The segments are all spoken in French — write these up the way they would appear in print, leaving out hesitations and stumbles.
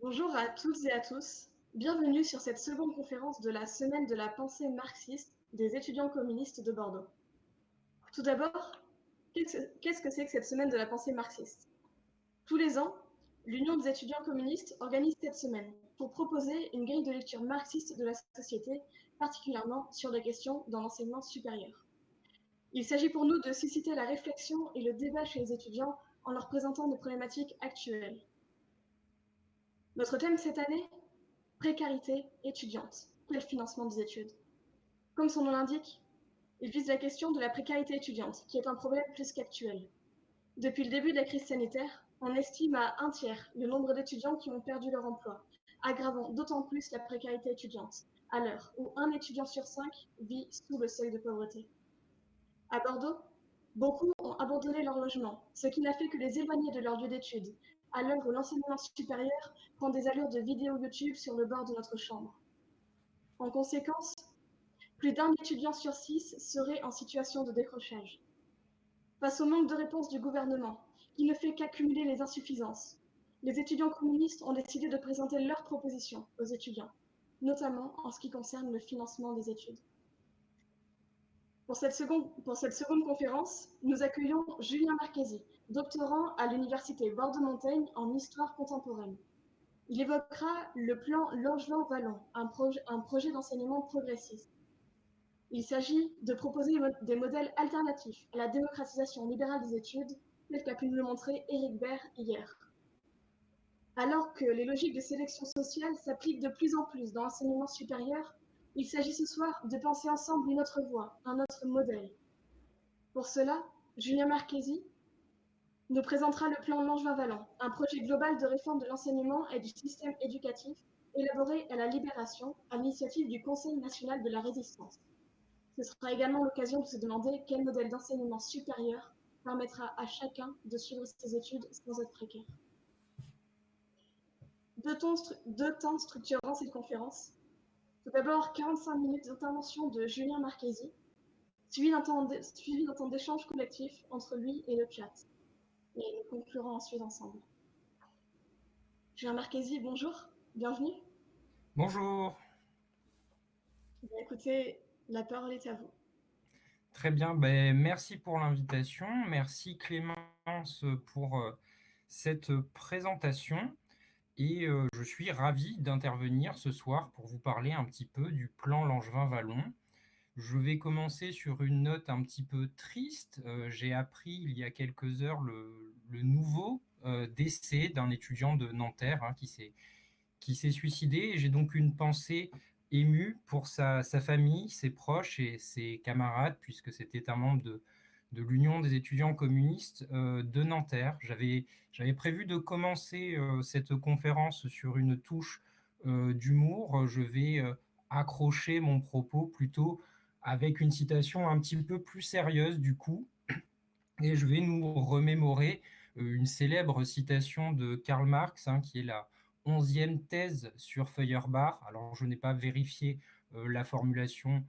Bonjour à toutes et à tous. Bienvenue sur cette seconde conférence de la Semaine de la pensée marxiste des étudiants communistes de Bordeaux. Tout d'abord, qu'est-ce que c'est que cette Semaine de la pensée marxiste? Tous les ans, l'Union des étudiants communistes organise cette semaine pour proposer une grille de lecture marxiste de la société, particulièrement sur les questions dans l'enseignement supérieur. Il s'agit pour nous de susciter la réflexion et le débat chez les étudiants en leur présentant des problématiques actuelles. Notre thème cette année, précarité étudiante. Quel financement des études? Comme son nom l'indique, il vise la question de la précarité étudiante, qui est un problème plus qu'actuel. Depuis le début de la crise sanitaire, on estime à 1/3 le nombre d'étudiants qui ont perdu leur emploi, aggravant d'autant plus la précarité étudiante, à l'heure où un étudiant sur 5 vit sous le seuil de pauvreté. À Bordeaux, beaucoup ont abandonné leur logement, ce qui n'a fait que les éloigner de leur lieu d'études, à l'heure où l'enseignement supérieur prend des allures de vidéos YouTube sur le bord de notre chambre. En conséquence, plus d'un étudiant sur 6 serait en situation de décrochage. Face au manque de réponse du gouvernement, qui ne fait qu'accumuler les insuffisances, les étudiants communistes ont décidé de présenter leurs propositions aux étudiants, notamment en ce qui concerne le financement des études. Pour cette seconde conférence, nous accueillons Julien Marchesi, doctorant à l'Université Bordeaux-Montaigne en histoire contemporaine. Il évoquera le plan Langevin-Wallon, un projet d'enseignement progressiste. Il s'agit de proposer des modèles alternatifs à la démocratisation libérale des études, tel qu'a pu nous le montrer Éric Baird hier. Alors que les logiques de sélection sociale s'appliquent de plus en plus dans l'enseignement supérieur, il s'agit ce soir de penser ensemble une autre voie, un autre modèle. Pour cela, Julien Marchesi nous présentera le plan Langevin-Wallon, un projet global de réforme de l'enseignement et du système éducatif élaboré à la Libération à l'initiative du Conseil national de la résistance. Ce sera également l'occasion de se demander quel modèle d'enseignement supérieur permettra à chacun de suivre ses études sans être précaire. Deux temps structurant cette conférence. Tout d'abord, 45 minutes d'intervention de Julien Marchesi, suivi d'un temps d'échange collectif entre lui et le chat. Et nous conclurons ensuite ensemble. Julien Marchesi, bonjour, bienvenue. Bonjour. Écoutez, la parole est à vous. Très bien, merci pour l'invitation. Merci Clémence pour cette présentation. Et je suis ravi d'intervenir ce soir pour vous parler un petit peu du plan Langevin-Wallon. Je vais commencer sur une note un petit peu triste. J'ai appris il y a quelques heures le nouveau décès d'un étudiant de Nanterre qui s'est suicidé. Et j'ai donc une pensée émue pour sa famille, ses proches et ses camarades, puisque c'était un membre de l'Union des étudiants communistes de Nanterre. J'avais prévu de commencer cette conférence sur une touche d'humour. Je vais accrocher mon propos plutôt avec une citation un petit peu plus sérieuse du coup, et je vais nous remémorer une célèbre citation de Karl Marx, qui est la 11e thèse sur Feuerbach. Alors, je n'ai pas vérifié la formulation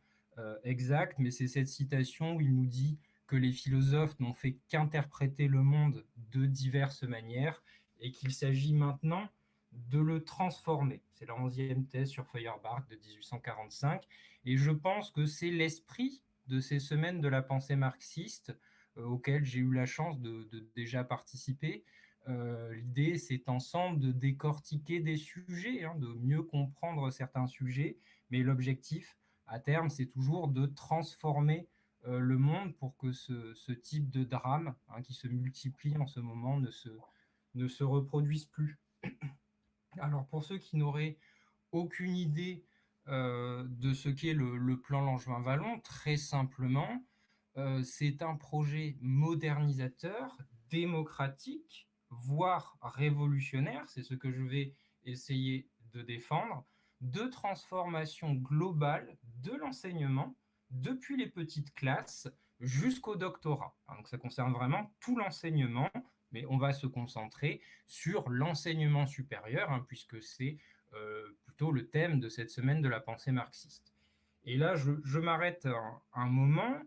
exacte, mais c'est cette citation où il nous dit que les philosophes n'ont fait qu'interpréter le monde de diverses manières et qu'il s'agit maintenant de le transformer. C'est la 11e thèse sur Feuerbach de 1845. Et je pense que c'est l'esprit de ces semaines de la pensée marxiste auquel j'ai eu la chance de déjà participer. L'idée, c'est ensemble de décortiquer des sujets, de mieux comprendre certains sujets, mais l'objectif, à terme, c'est toujours de transformer le monde pour que ce type de drame qui se multiplie en ce moment ne se reproduise plus. Alors, pour ceux qui n'auraient aucune idée de ce qu'est le plan Langevin-Wallon, très simplement, c'est un projet modernisateur, démocratique, voire révolutionnaire, c'est ce que je vais essayer de défendre, de transformation globale de l'enseignement depuis les petites classes jusqu'au doctorat. Donc ça concerne vraiment tout l'enseignement, mais on va se concentrer sur l'enseignement supérieur, puisque c'est plutôt le thème de cette semaine de la pensée marxiste. Et là, je m'arrête un moment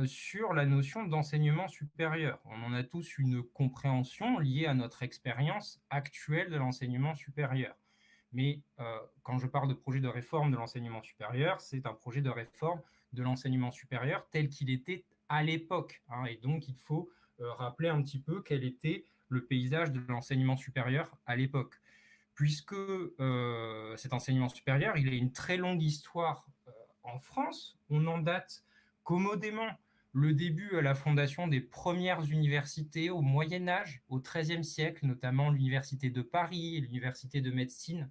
sur la notion d'enseignement supérieur. On en a tous une compréhension liée à notre expérience actuelle de l'enseignement supérieur. Mais quand je parle de projet de réforme de l'enseignement supérieur, c'est un projet de réforme de l'enseignement supérieur tel qu'il était à l'époque, hein. Et donc, il faut rappeler un petit peu quel était le paysage de l'enseignement supérieur à l'époque. Puisque cet enseignement supérieur, il a une très longue histoire en France. On en date commodément le début à la fondation des premières universités au Moyen Âge, au XIIIe siècle, notamment l'Université de Paris et l'Université de médecine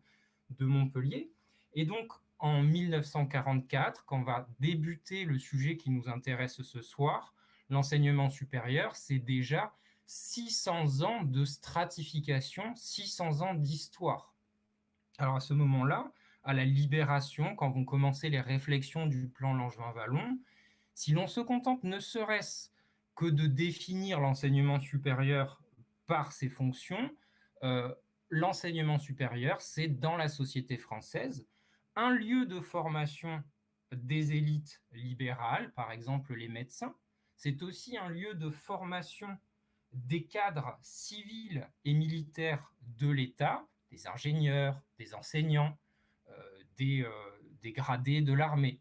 de Montpellier. Et donc, en 1944, quand va débuter le sujet qui nous intéresse ce soir, l'enseignement supérieur, c'est déjà 600 ans de stratification, 600 ans d'histoire. Alors à ce moment-là, à la Libération, quand vont commencer les réflexions du plan Langevin-Wallon, si l'on se contente ne serait-ce que de définir l'enseignement supérieur par ses fonctions, euh, l'enseignement supérieur, c'est dans la société française un lieu de formation des élites libérales, par exemple les médecins. C'est aussi un lieu de formation des cadres civils et militaires de l'État, des ingénieurs, des enseignants, des gradés de l'armée.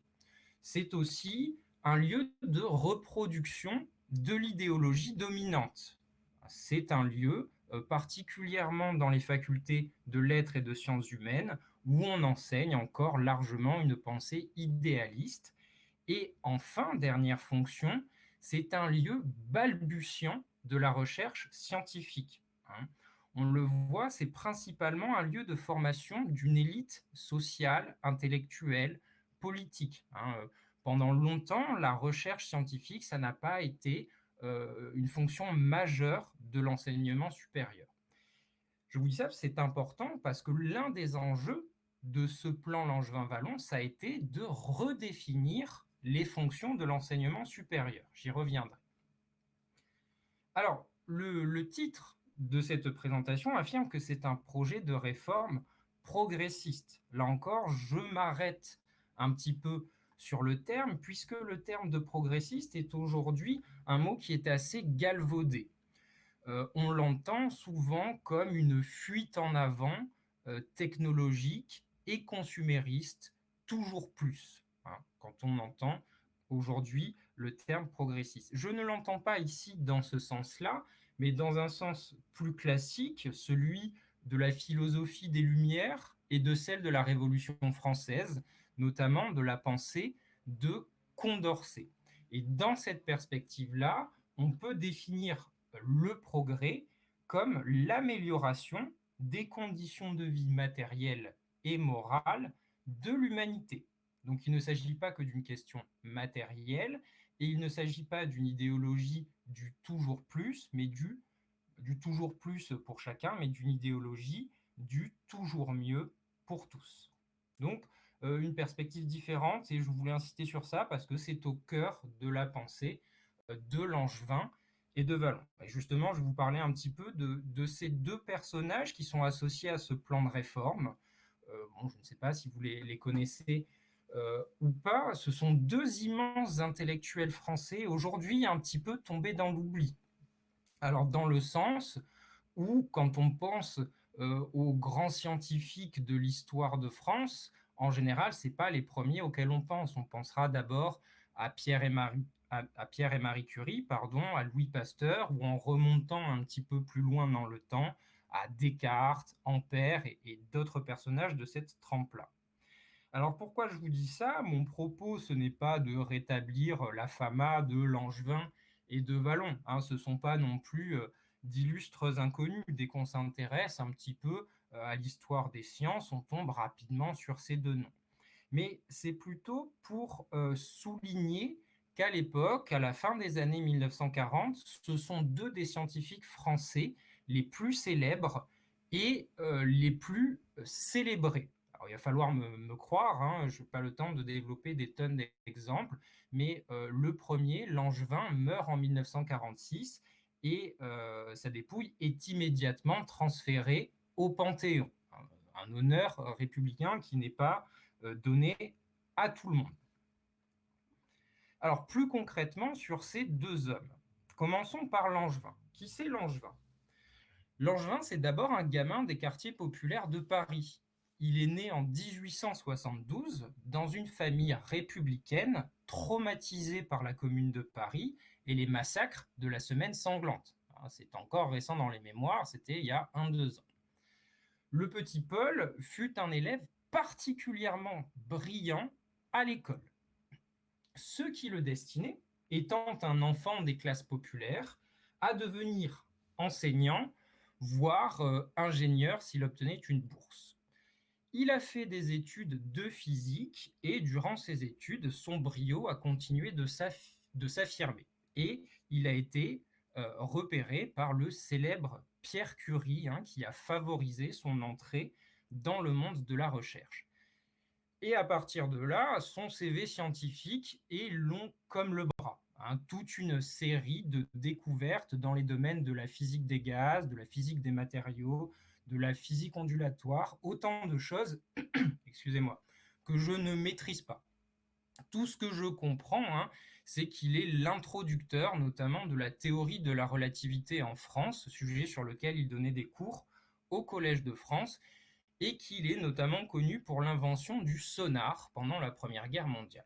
C'est aussi un lieu de reproduction de l'idéologie dominante. C'est un lieu, particulièrement dans les facultés de lettres et de sciences humaines, où on enseigne encore largement une pensée idéaliste. Et enfin, dernière fonction, c'est un lieu balbutiant de la recherche scientifique, hein. On le voit, c'est principalement un lieu de formation d'une élite sociale, intellectuelle, politique, hein. Pendant longtemps, la recherche scientifique, ça n'a pas été une fonction majeure de l'enseignement supérieur. Je vous dis ça, c'est important parce que l'un des enjeux de ce plan Langevin-Wallon, ça a été de redéfinir les fonctions de l'enseignement supérieur. J'y reviendrai. Alors, le titre de cette présentation affirme que c'est un projet de réforme progressiste. Là encore, je m'arrête un petit peu sur le terme, puisque le terme de progressiste est aujourd'hui un mot qui est assez galvaudé. On l'entend souvent comme une fuite en avant technologique et consumériste, toujours plus, hein, quand on entend aujourd'hui le terme progressiste. Je ne l'entends pas ici dans ce sens-là, mais dans un sens plus classique, celui de la philosophie des Lumières et de celle de la Révolution française, notamment de la pensée de Condorcet. Et dans cette perspective-là, on peut définir le progrès comme l'amélioration des conditions de vie matérielles et morales de l'humanité. Donc il ne s'agit pas que d'une question matérielle et il ne s'agit pas d'une idéologie du toujours plus, mais du toujours plus pour chacun, mais d'une idéologie du toujours mieux pour tous. Donc une perspective différente et je voulais insister sur ça parce que c'est au cœur de la pensée de Langevin et de Wallon. Et justement, je vais vous parler un petit peu de ces deux personnages qui sont associés à ce plan de réforme. Bon, je ne sais pas si vous les connaissez ou pas. Ce sont deux immenses intellectuels français, aujourd'hui un petit peu tombés dans l'oubli. Alors, dans le sens où, quand on pense aux grands scientifiques de l'histoire de France, en général, ce n'est pas les premiers auxquels on pense. On pensera d'abord à Pierre et Marie Curie, pardon, à Louis Pasteur, ou en remontant un petit peu plus loin dans le temps, à Descartes, Ampère et d'autres personnages de cette trempe-là. Alors pourquoi je vous dis ça? Mon propos, ce n'est pas de rétablir la fama de Langevin et de Wallon, hein. Ce ne sont pas non plus d'illustres inconnus. Dès qu'on s'intéresse un petit peu à l'histoire des sciences, on tombe rapidement sur ces deux noms. Mais c'est plutôt pour souligner qu'à l'époque, à la fin des années 1940, ce sont deux des scientifiques français les plus célèbres et les plus célébrés. Alors, il va falloir me croire, hein, je n'ai pas le temps de développer des tonnes d'exemples, mais le premier, Langevin, meurt en 1946 et sa dépouille est immédiatement transférée au Panthéon. Un honneur républicain qui n'est pas donné à tout le monde. Alors, plus concrètement, sur ces deux hommes. Commençons par Langevin. Qui c'est Langevin? Langevin, c'est d'abord un gamin des quartiers populaires de Paris. Il est né en 1872 dans une famille républicaine traumatisée par la Commune de Paris et les massacres de la Semaine sanglante. C'est encore récent dans les mémoires, c'était il y a 1-2 ans. Le petit Paul fut un élève particulièrement brillant à l'école. Ce qui le destinait, étant un enfant des classes populaires, à devenir enseignant, voire ingénieur s'il obtenait une bourse. Il a fait des études de physique et durant ses études, son brio a continué de s'affirmer. Et il a été repéré par le célèbre Pierre Curie, qui a favorisé son entrée dans le monde de la recherche. Et à partir de là, son CV scientifique est long comme le bras. Toute une série de découvertes dans les domaines de la physique des gaz, de la physique des matériaux, de la physique ondulatoire, autant de choses, excusez-moi, que je ne maîtrise pas. Tout ce que je comprends, c'est qu'il est l'introducteur notamment de la théorie de la relativité en France, sujet sur lequel il donnait des cours au Collège de France, et qu'il est notamment connu pour l'invention du sonar pendant la Première Guerre mondiale.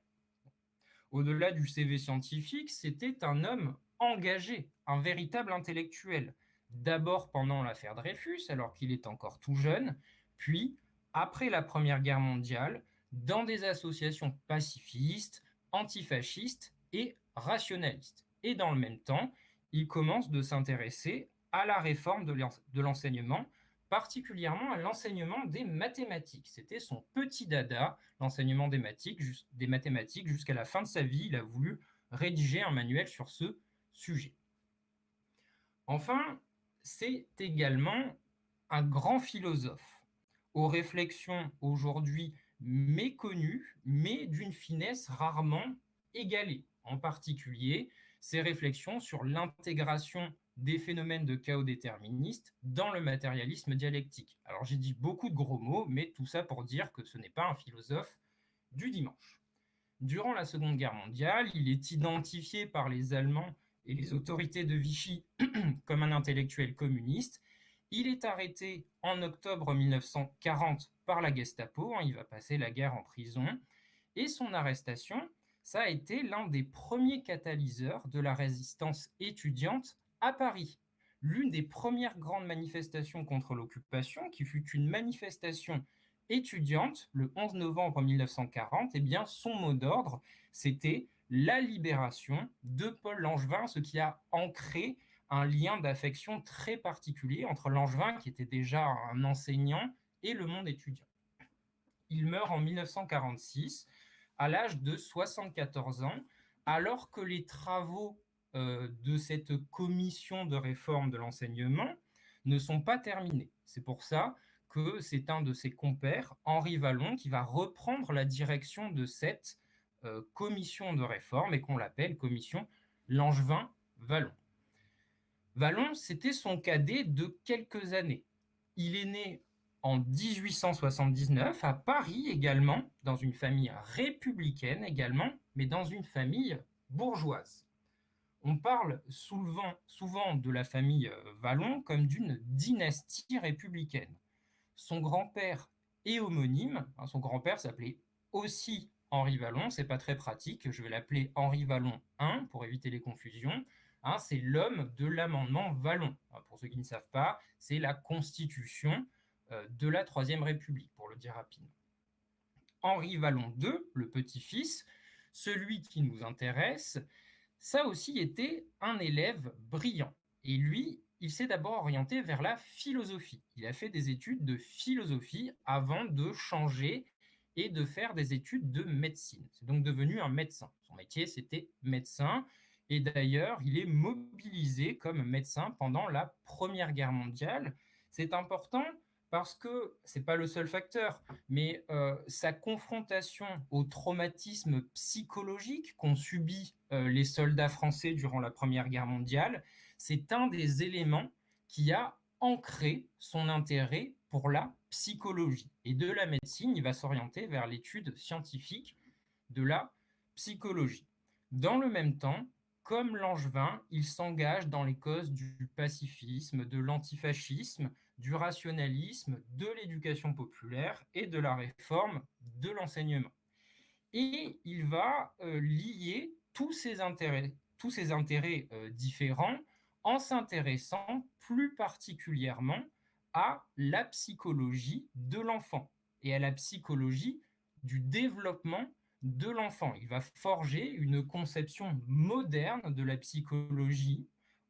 Au-delà du CV scientifique, c'était un homme engagé, un véritable intellectuel. D'abord pendant l'affaire Dreyfus, alors qu'il est encore tout jeune, puis après la Première Guerre mondiale, dans des associations pacifistes, antifascistes et rationalistes. Et dans le même temps, il commence de s'intéresser à la réforme de l'enseignement, particulièrement à l'enseignement des mathématiques. C'était son petit dada, l'enseignement des mathématiques. Jusqu'à la fin de sa vie, il a voulu rédiger un manuel sur ce sujet. Enfin, c'est également un grand philosophe, aux réflexions aujourd'hui méconnues, mais d'une finesse rarement égalée. En particulier, ses réflexions sur l'intégration des phénomènes de chaos déterministes dans le matérialisme dialectique. Alors j'ai dit beaucoup de gros mots, mais tout ça pour dire que ce n'est pas un philosophe du dimanche. Durant la Seconde Guerre mondiale, il est identifié par les Allemands et les autorités de Vichy comme un intellectuel communiste. Il est arrêté en octobre 1940 par la Gestapo, il va passer la guerre en prison, et son arrestation, ça a été l'un des premiers catalyseurs de la résistance étudiante à Paris. L'une des premières grandes manifestations contre l'occupation, qui fut une manifestation étudiante le 11 novembre 1940, eh bien, son mot d'ordre, c'était la libération de Paul Langevin, ce qui a ancré un lien d'affection très particulier entre Langevin, qui était déjà un enseignant, et le monde étudiant. Il meurt en 1946, à l'âge de 74 ans, alors que les travaux de cette commission de réforme de l'enseignement ne sont pas terminés. C'est pour ça que c'est un de ses compères, Henri Vallon, qui va reprendre la direction de cette commission de réforme et qu'on l'appelle commission Langevin-Vallon. Vallon, c'était son cadet de quelques années. Il est né en 1879 à Paris également, dans une famille républicaine également, mais dans une famille bourgeoise. On parle souvent de la famille Vallon comme d'une dynastie républicaine. Son grand-père est homonyme, son grand-père s'appelait aussi Henri Vallon, c'est pas très pratique, je vais l'appeler Henri Vallon I pour éviter les confusions. C'est l'homme de l'amendement Vallon. Pour ceux qui ne savent pas, c'est la constitution de la Troisième République, pour le dire rapidement. Henri Vallon II, le petit-fils, celui qui nous intéresse, ça aussi était un élève brillant. Et lui, il s'est d'abord orienté vers la philosophie. Il a fait des études de philosophie avant de changer et de faire des études de médecine. C'est donc devenu un médecin. Son métier, c'était médecin. Et d'ailleurs, il est mobilisé comme médecin pendant la Première Guerre mondiale. C'est important parce que ce n'est pas le seul facteur, mais sa confrontation au traumatisme psychologique qu'ont subi les soldats français durant la Première Guerre mondiale, c'est un des éléments qui a ancré son intérêt pour la psychologie. Et de la médecine, il va s'orienter vers l'étude scientifique de la psychologie. Dans le même temps, comme Langevin, il s'engage dans les causes du pacifisme, de l'antifascisme, du rationalisme, de l'éducation populaire et de la réforme de l'enseignement. Et il va lier tous ces intérêts différents en s'intéressant plus particulièrement à la psychologie de l'enfant et à la psychologie du développement de l'enfant. Il va forger une conception moderne de la psychologie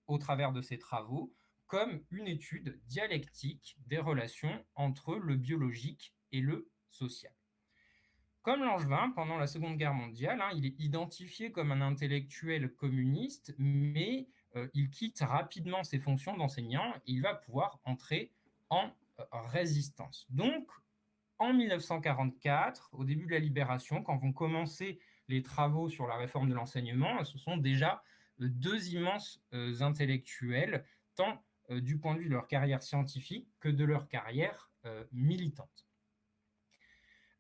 au travers de ses travaux comme une étude dialectique des relations entre le biologique et le social. Comme Langevin, pendant la Seconde Guerre mondiale, il est identifié comme un intellectuel communiste, mais il quitte rapidement ses fonctions d'enseignant et il va pouvoir entrer en résistance. Donc, en 1944, au début de la Libération, quand vont commencer les travaux sur la réforme de l'enseignement, ce sont déjà deux immenses intellectuels, tant du point de vue de leur carrière scientifique que de leur carrière militante.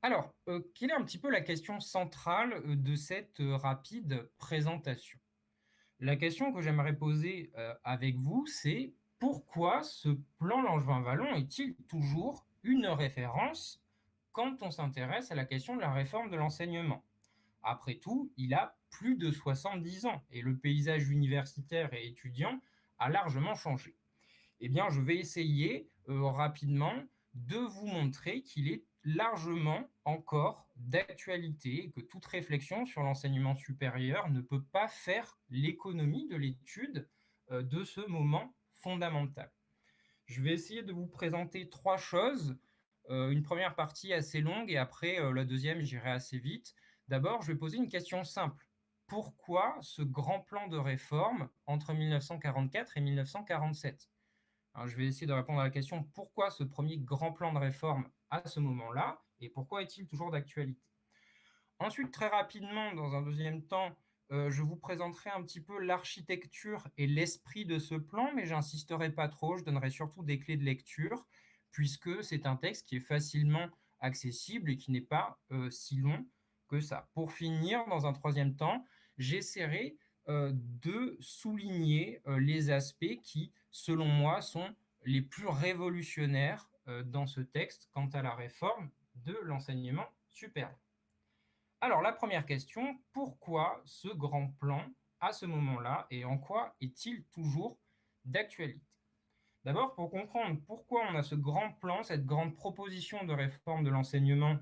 Alors, quelle est un petit peu la question centrale de cette rapide présentation? La question que j'aimerais poser avec vous, c'est pourquoi ce plan Langevin-Wallon est-il toujours une référence quand on s'intéresse à la question de la réforme de l'enseignement? Après tout, il a plus de 70 ans et le paysage universitaire et étudiant a largement changé. Eh bien, je vais essayer rapidement de vous montrer qu'il est largement encore d'actualité et que toute réflexion sur l'enseignement supérieur ne peut pas faire l'économie de l'étude de ce moment fondamental. Je vais essayer de vous présenter trois choses. Une première partie assez longue et après la deuxième, j'irai assez vite. D'abord, je vais poser une question simple. Pourquoi ce grand plan de réforme entre 1944 et 1947? Alors, je vais essayer de répondre à la question pourquoi ce premier grand plan de réforme à ce moment-là et pourquoi est-il toujours d'actualité. Ensuite, très rapidement, dans un deuxième temps, je vous présenterai un petit peu l'architecture et l'esprit de ce plan, mais j'insisterai pas trop, je donnerai surtout des clés de lecture, puisque c'est un texte qui est facilement accessible et qui n'est pas si long que ça. Pour finir, dans un troisième temps, j'essaierai de souligner les aspects qui, selon moi, sont les plus révolutionnaires dans ce texte quant à la réforme de l'enseignement supérieur. Alors, la première question, pourquoi ce grand plan à ce moment-là et en quoi est-il toujours d'actualité? D'abord, pour comprendre pourquoi on a ce grand plan, cette grande proposition de réforme de l'enseignement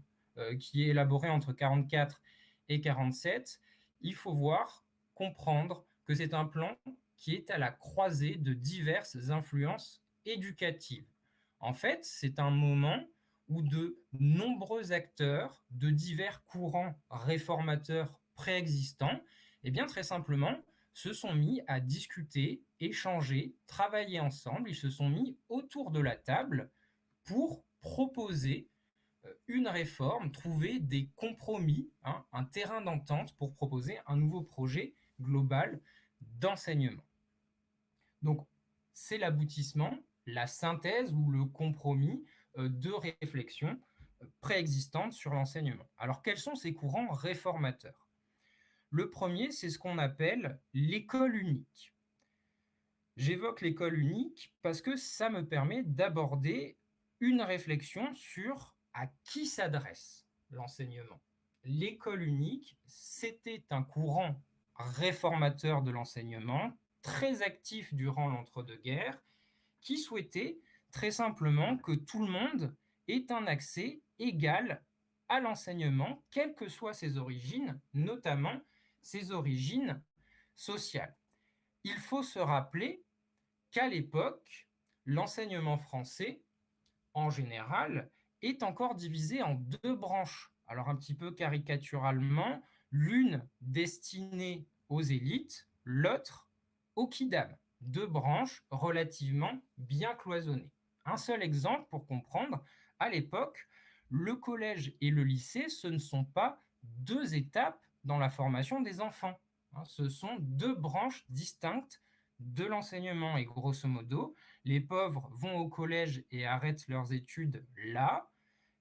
qui est élaborée entre 44 et 47, il faut voir, comprendre que c'est un plan qui est à la croisée de diverses influences éducatives. En fait, c'est un moment où de nombreux acteurs de divers courants réformateurs préexistants, et bien très simplement, se sont mis à discuter, échanger, travailler ensemble. Ils se sont mis autour de la table pour proposer une réforme, trouver des compromis, un terrain d'entente pour proposer un nouveau projet global d'enseignement. Donc, c'est l'aboutissement, la synthèse ou le compromis de réflexions préexistantes sur l'enseignement. Alors, quels sont ces courants réformateurs? Le premier, c'est ce qu'on appelle l'école unique. J'évoque l'école unique parce que ça me permet d'aborder une réflexion sur à qui s'adresse l'enseignement. L'école unique, c'était un courant réformateur de l'enseignement, très actif durant l'entre-deux-guerres, qui souhaitait très simplement que tout le monde ait un accès égal à l'enseignement, quelles que soient ses origines, notamment ses origines sociales. Il faut se rappeler qu'à l'époque, l'enseignement français, en général, est encore divisé en deux branches. Alors un petit peu caricaturalement, l'une destinée aux élites, l'autre aux kidam. Deux branches relativement bien cloisonnées. Un seul exemple pour comprendre, à l'époque, le collège et le lycée, ce ne sont pas deux étapes dans la formation des enfants. Ce sont deux branches distinctes de l'enseignement et grosso modo, les pauvres vont au collège et arrêtent leurs études là,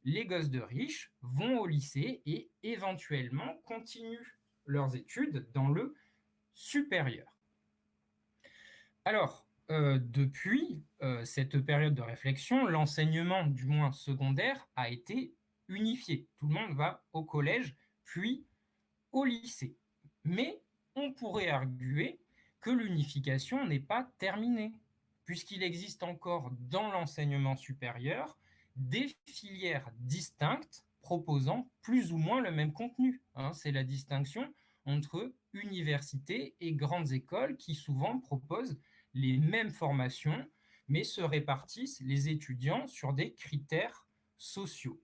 les gosses de riches vont au lycée et éventuellement continuent leurs études dans le supérieur. Alors, depuis cette période de réflexion, l'enseignement, du moins secondaire, a été unifié. Tout le monde va au collège, puis au lycée. Mais on pourrait arguer que l'unification n'est pas terminée, puisqu'il existe encore dans l'enseignement supérieur des filières distinctes proposant plus ou moins le même contenu. C'est la distinction entre universités et grandes écoles qui souvent proposent les mêmes formations, mais se répartissent les étudiants sur des critères sociaux.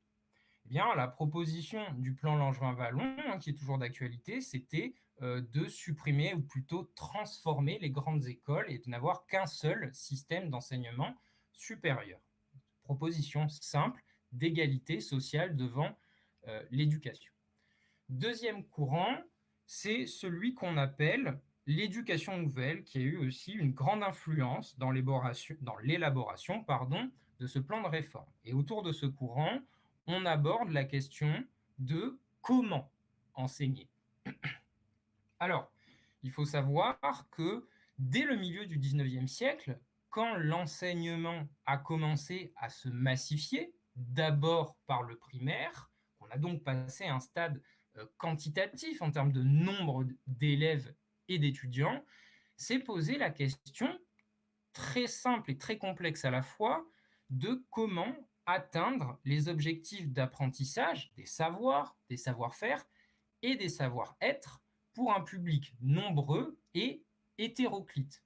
Eh bien, la proposition du plan Langevin-Wallon, qui est toujours d'actualité, c'était de supprimer ou plutôt transformer les grandes écoles et de n'avoir qu'un seul système d'enseignement supérieur. Proposition simple d'égalité sociale devant l'éducation. Deuxième courant, c'est celui qu'on appelle l'éducation nouvelle, qui a eu aussi une grande influence dans l'élaboration de ce plan de réforme. Et autour de ce courant, on aborde la question de comment enseigner. Alors, il faut savoir que dès le milieu du 19e siècle, quand l'enseignement a commencé à se massifier, d'abord par le primaire, on a donc passé à un stade quantitatif en termes de nombre d'élèves et d'étudiants, s'est posé la question très simple et très complexe à la fois de comment atteindre les objectifs d'apprentissage des savoirs, des savoir-faire et des savoir-être pour un public nombreux et hétéroclite.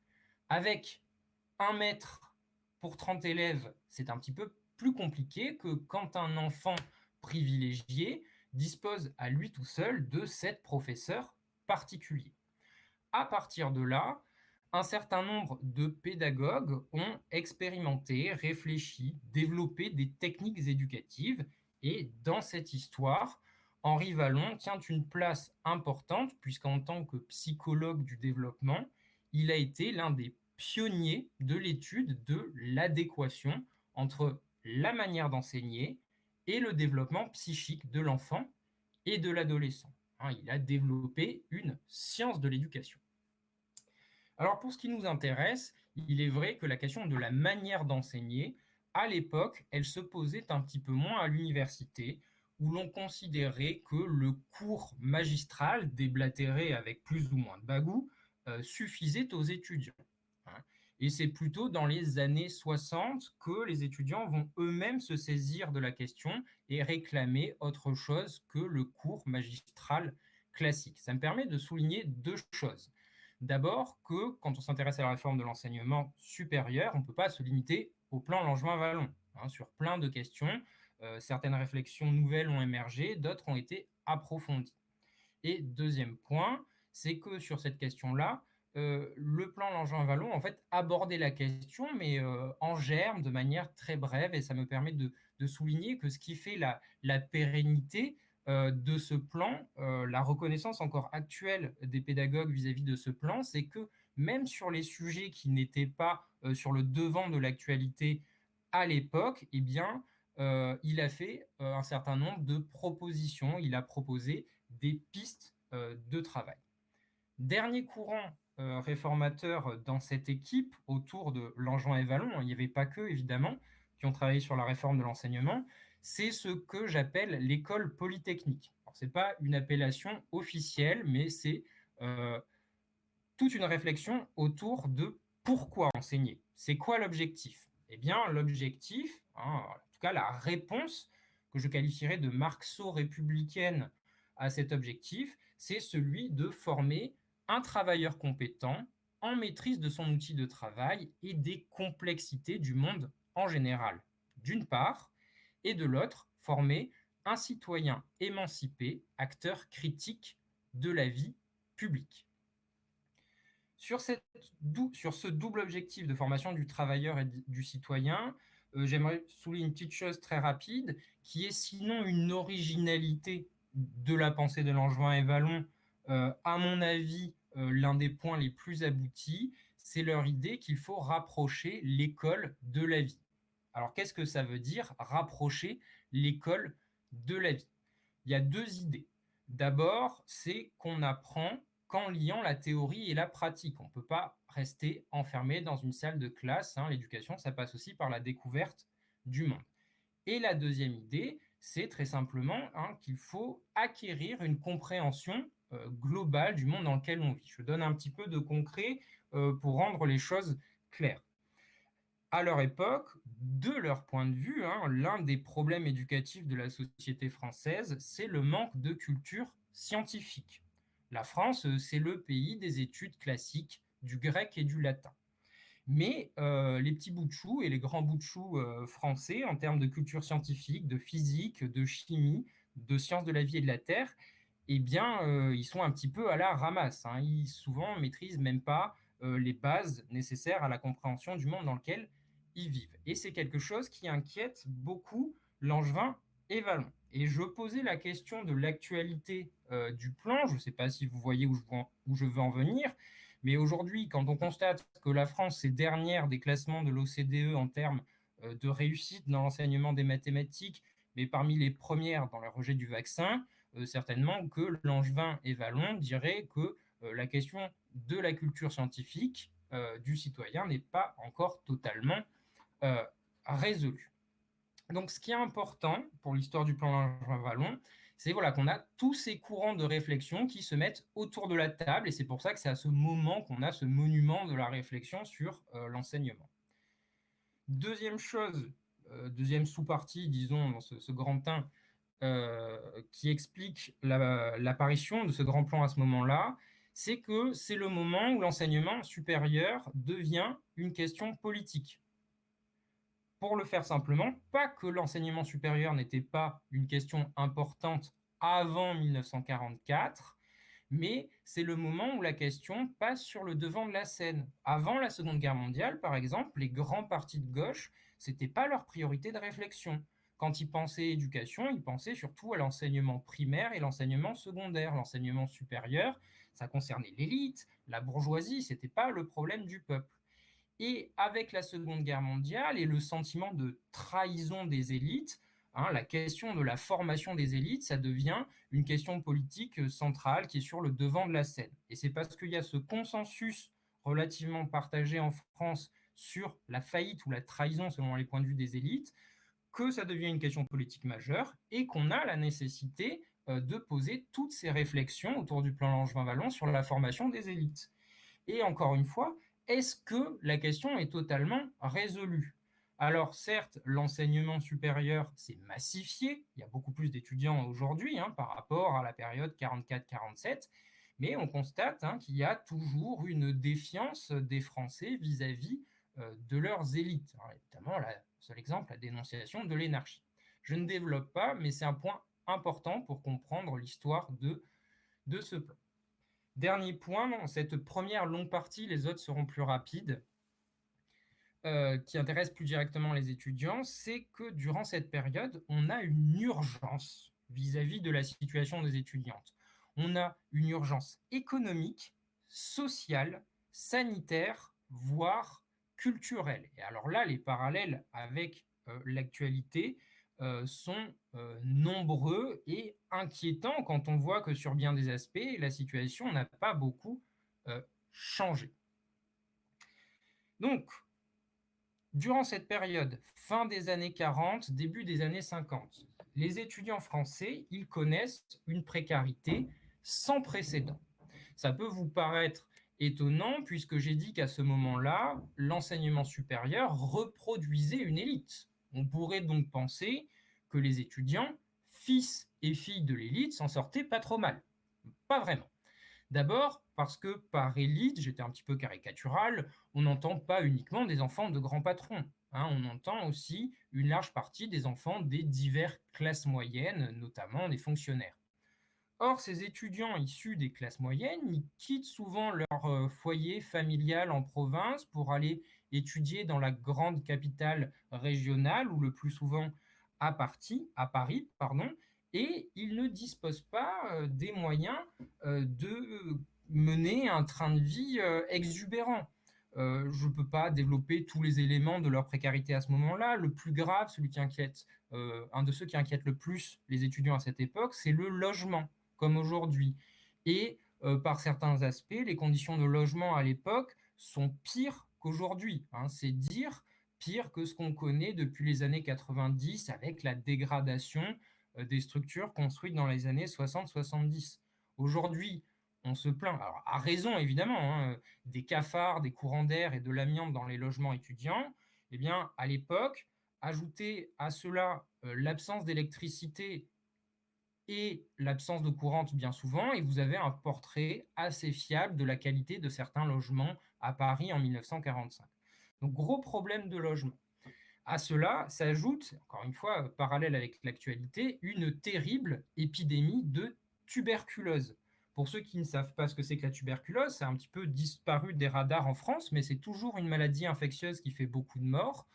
Avec 1 mètre pour 30 élèves, c'est un petit peu plus compliqué que quand un enfant privilégié dispose à lui tout seul de 7 professeurs particuliers. À partir de là, un certain nombre de pédagogues ont expérimenté, réfléchi, développé des techniques éducatives et dans cette histoire, Henri Wallon tient une place importante puisqu'en tant que psychologue du développement, il a été l'un des pionniers de l'étude de l'adéquation entre la manière d'enseigner et le développement psychique de l'enfant et de l'adolescent. Il a développé une science de l'éducation. Alors pour ce qui nous intéresse, il est vrai que la question de la manière d'enseigner, à l'époque, elle se posait un petit peu moins à l'université, où l'on considérait que le cours magistral, déblatéré avec plus ou moins de bagou, suffisait aux étudiants. Et c'est plutôt dans les années 60 que les étudiants vont eux-mêmes se saisir de la question et réclamer autre chose que le cours magistral classique. Ça me permet de souligner 2 choses. D'abord que quand on s'intéresse à la réforme de l'enseignement supérieur, on ne peut pas se limiter au plan Langevin-Wallon. Sur plein de questions, certaines réflexions nouvelles ont émergé, d'autres ont été approfondies. Et deuxième point, c'est que sur cette question-là, le plan Langevin-Wallon en fait abordait la question, mais en germe, de manière très brève, et ça me permet de souligner que ce qui fait la pérennité de ce plan, la reconnaissance encore actuelle des pédagogues vis-à-vis de ce plan, c'est que même sur les sujets qui n'étaient pas sur le devant de l'actualité à l'époque, eh bien, il a fait un certain nombre de propositions, il a proposé des pistes de travail. Dernier courant réformateur dans cette équipe autour de Langevin et Wallon, il n'y avait pas qu'eux évidemment qui ont travaillé sur la réforme de l'enseignement, c'est ce que j'appelle l'école polytechnique. Ce n'est pas une appellation officielle, mais c'est toute une réflexion autour de pourquoi enseigner. C'est quoi l'objectif? Eh bien, l'objectif, en tout cas la réponse que je qualifierais de marxo-républicaine à cet objectif, c'est celui de former un travailleur compétent en maîtrise de son outil de travail et des complexités du monde en général, d'une part, et de l'autre, former un citoyen émancipé, acteur critique de la vie publique. Sur ce double objectif de formation du travailleur et du citoyen, j'aimerais souligner une petite chose très rapide, qui est sinon une originalité de la pensée de Langevin et Wallon, à mon avis, l'un des points les plus aboutis, c'est leur idée qu'il faut rapprocher l'école de la vie. Alors qu'est-ce que ça veut dire, rapprocher l'école de la vie? Il y a 2 idées. D'abord, c'est qu'on apprend qu'en liant la théorie et la pratique. On ne peut pas rester enfermé dans une salle de classe, hein. L'éducation, ça passe aussi par la découverte du monde. Et la deuxième idée, c'est très simplement, hein, qu'il faut acquérir une compréhension globale du monde dans lequel on vit. Je donne un petit peu de concret pour rendre les choses claires. À leur époque, de leur point de vue, hein, l'un des problèmes éducatifs de la société française, c'est le manque de culture scientifique. La France, c'est le pays des études classiques, du grec et du latin. Mais les petits bouts de chou et les grands bouts de chou français, en termes de culture scientifique, de physique, de chimie, de sciences de la vie et de la terre, eh bien, ils sont un petit peu à la ramasse, hein. Ils souvent maîtrisent même pas les bases nécessaires à la compréhension du monde dans lequel ils vivent. Et c'est quelque chose qui inquiète beaucoup Langevin et Vallon. Et je posais la question de l'actualité du plan. Je ne sais pas si vous voyez où je veux en venir. Mais aujourd'hui, quand on constate que la France est dernière des classements de l'OCDE en termes de réussite dans l'enseignement des mathématiques, mais parmi les premières dans le rejet du vaccin, certainement que Langevin et Vallon diraient que la question de la culture scientifique du citoyen n'est pas encore totalement résolue. Donc, ce qui est important pour l'histoire du plan Langevin-Vallon, c'est voilà, qu'on a tous ces courants de réflexion qui se mettent autour de la table, et c'est pour ça que c'est à ce moment qu'on a ce monument de la réflexion sur l'enseignement. Deuxième chose, deuxième sous-partie, disons, dans ce grand 1, qui explique l'apparition de ce grand plan à ce moment-là, c'est que c'est le moment où l'enseignement supérieur devient une question politique. Pour le faire simplement, pas que l'enseignement supérieur n'était pas une question importante avant 1944, mais c'est le moment où la question passe sur le devant de la scène. Avant la Seconde Guerre mondiale, par exemple, les grands partis de gauche, c'était pas leur priorité de réflexion. Quand ils pensaient éducation, ils pensaient surtout à l'enseignement primaire et l'enseignement secondaire. L'enseignement supérieur, ça concernait l'élite, la bourgeoisie, c'était pas le problème du peuple. Et avec la Seconde Guerre mondiale et le sentiment de trahison des élites, hein, la question de la formation des élites, ça devient une question politique centrale qui est sur le devant de la scène. Et c'est parce qu'il y a ce consensus relativement partagé en France sur la faillite ou la trahison selon les points de vue des élites que ça devient une question politique majeure et qu'on a la nécessité de poser toutes ces réflexions autour du plan Langevin-Vallon sur la formation des élites. Et encore une fois, est-ce que la question est totalement résolue? Alors certes, l'enseignement supérieur s'est massifié, il y a beaucoup plus d'étudiants aujourd'hui par rapport à la période 44-47, mais on constate qu'il y a toujours une défiance des Français vis-à-vis de leurs élites. Alors, évidemment, le seul exemple, la dénonciation de l'énarchie. Je ne développe pas, mais c'est un point important pour comprendre l'histoire de ce plan. Dernier point, dans cette première longue partie, les autres seront plus rapides, qui intéresse plus directement les étudiants, c'est que durant cette période, on a une urgence vis-à-vis de la situation des étudiantes. On a une urgence économique, sociale, sanitaire, voire culturelle. Et alors là, les parallèles avec l'actualité sont nombreux et inquiétants quand on voit que sur bien des aspects, la situation n'a pas beaucoup changé. Donc, durant cette période, fin des années 40, début des années 50, les étudiants français, ils connaissent une précarité sans précédent. Ça peut vous paraître étonnant puisque j'ai dit qu'à ce moment-là, l'enseignement supérieur reproduisait une élite. On pourrait donc penser que les étudiants, fils et filles de l'élite, s'en sortaient pas trop mal. Pas vraiment. D'abord parce que par élite, j'étais un petit peu caricatural, on n'entend pas uniquement des enfants de grands patrons. On entend aussi une large partie des enfants des diverses classes moyennes, notamment des fonctionnaires. Or, ces étudiants issus des classes moyennes, ils quittent souvent leur foyer familial en province pour aller étudier dans la grande capitale régionale, ou le plus souvent à Paris, et ils ne disposent pas des moyens de mener un train de vie exubérant. Je ne peux pas développer tous les éléments de leur précarité à ce moment-là. Le plus grave, celui qui inquiète, un de ceux qui inquiète le plus les étudiants à cette époque, c'est le logement. comme aujourd'hui. Et par certains aspects, les conditions de logement à l'époque sont pires qu'aujourd'hui, hein. C'est dire pire que ce qu'on connaît depuis les années 90 avec la dégradation des structures construites dans les années 60-70. Aujourd'hui, on se plaint, alors à raison évidemment, hein, des cafards, des courants d'air et de l'amiante dans les logements étudiants. Eh bien, à l'époque, ajouter à cela l'absence d'électricité et l'absence d'eau courante bien souvent, et vous avez un portrait assez fiable de la qualité de certains logements à Paris en 1945. Donc gros problème de logement. À cela s'ajoute, encore une fois, parallèle avec l'actualité, une terrible épidémie de tuberculose. Pour ceux qui ne savent pas ce que c'est que la tuberculose, c'est un petit peu disparu des radars en France, mais c'est toujours une maladie infectieuse qui fait beaucoup de morts.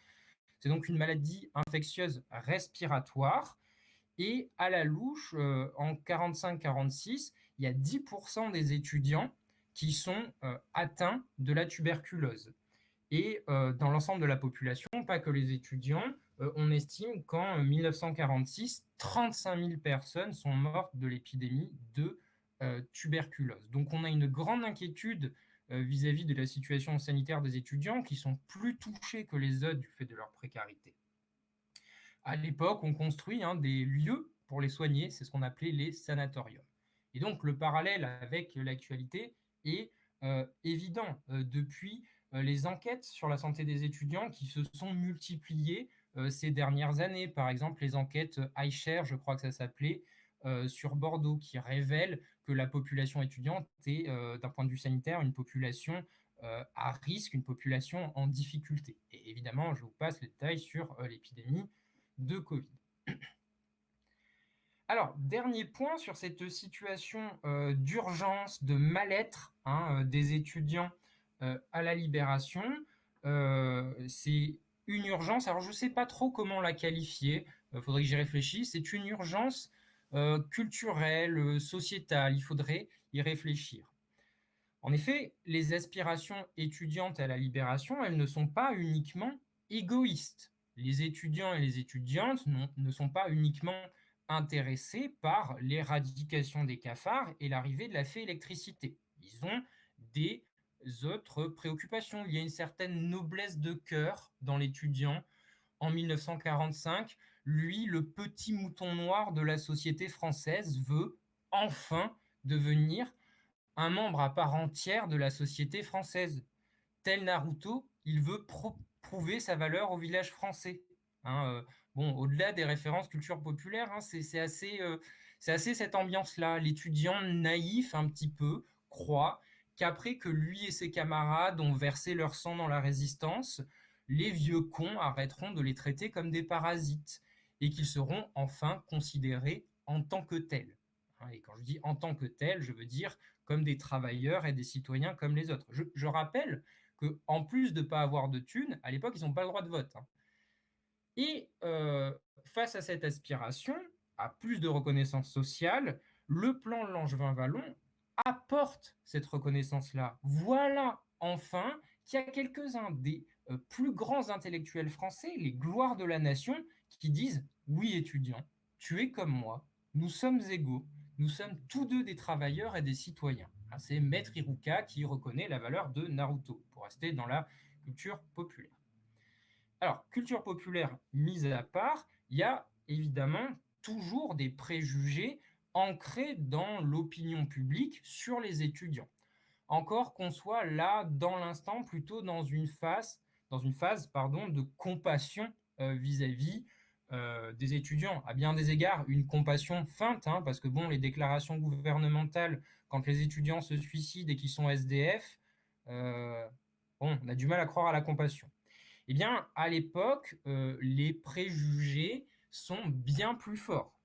C'est donc une maladie infectieuse respiratoire. Et à la louche, en 45-46, il y a 10% des étudiants qui sont atteints de la tuberculose. Et dans l'ensemble de la population, pas que les étudiants, on estime qu'en 1946, 35 000 personnes sont mortes de l'épidémie de tuberculose. Donc on a une grande inquiétude vis-à-vis de la situation sanitaire des étudiants qui sont plus touchés que les autres du fait de leur précarité. À l'époque, on construit des lieux pour les soigner, c'est ce qu'on appelait les sanatoriums. Et donc le parallèle avec l'actualité est évident. Depuis les enquêtes sur la santé des étudiants qui se sont multipliées ces dernières années, par exemple les enquêtes iShare, je crois que ça s'appelait, sur Bordeaux, qui révèlent que la population étudiante est, d'un point de vue sanitaire, une population à risque, une population en difficulté. Et évidemment, je vous passe les détails sur l'épidémie de Covid. Alors, dernier point sur cette situation d'urgence, de mal-être des étudiants à la Libération. C'est une urgence, alors je ne sais pas trop comment la qualifier, il faudrait que j'y réfléchisse. C'est une urgence culturelle, sociétale, il faudrait y réfléchir. En effet, les aspirations étudiantes à la Libération, elles ne sont pas uniquement égoïstes. Les étudiants et les étudiantes ne sont pas uniquement intéressés par l'éradication des cafards et l'arrivée de la fée électricité. Ils ont des autres préoccupations. Il y a une certaine noblesse de cœur dans l'étudiant. En 1945, lui, le petit mouton noir de la société française, veut enfin devenir un membre à part entière de la société française. Tel Naruto, il veut prouver sa valeur au village français. Bon, au-delà des références culture populaire, c'est assez cette ambiance-là. L'étudiant naïf, un petit peu, croit qu'après que lui et ses camarades ont versé leur sang dans la résistance, les vieux cons arrêteront de les traiter comme des parasites et qu'ils seront enfin considérés en tant que tels. Et quand je dis en tant que tels, je veux dire comme des travailleurs et des citoyens comme les autres. Je rappelle qu'en plus de ne pas avoir de thunes, à l'époque, ils n'ont pas le droit de vote. Et face à cette aspiration à plus de reconnaissance sociale, le plan Langevin-Wallon apporte cette reconnaissance-là. Voilà enfin qu'il y a quelques-uns des plus grands intellectuels français, les gloires de la nation, qui disent « Oui, étudiant, tu es comme moi, nous sommes égaux, nous sommes tous deux des travailleurs et des citoyens. » C'est Maître Iruka qui reconnaît la valeur de Naruto, pour rester dans la culture populaire. Alors, culture populaire mise à part, il y a évidemment toujours des préjugés ancrés dans l'opinion publique sur les étudiants. Encore qu'on soit là, dans l'instant, plutôt dans une phase de compassion vis-à-vis des étudiants. À bien des égards, une compassion feinte, parce que bon, les déclarations gouvernementales, quand les étudiants se suicident et qu'ils sont SDF, on a du mal à croire à la compassion. Eh bien, à l'époque, les préjugés sont bien plus forts.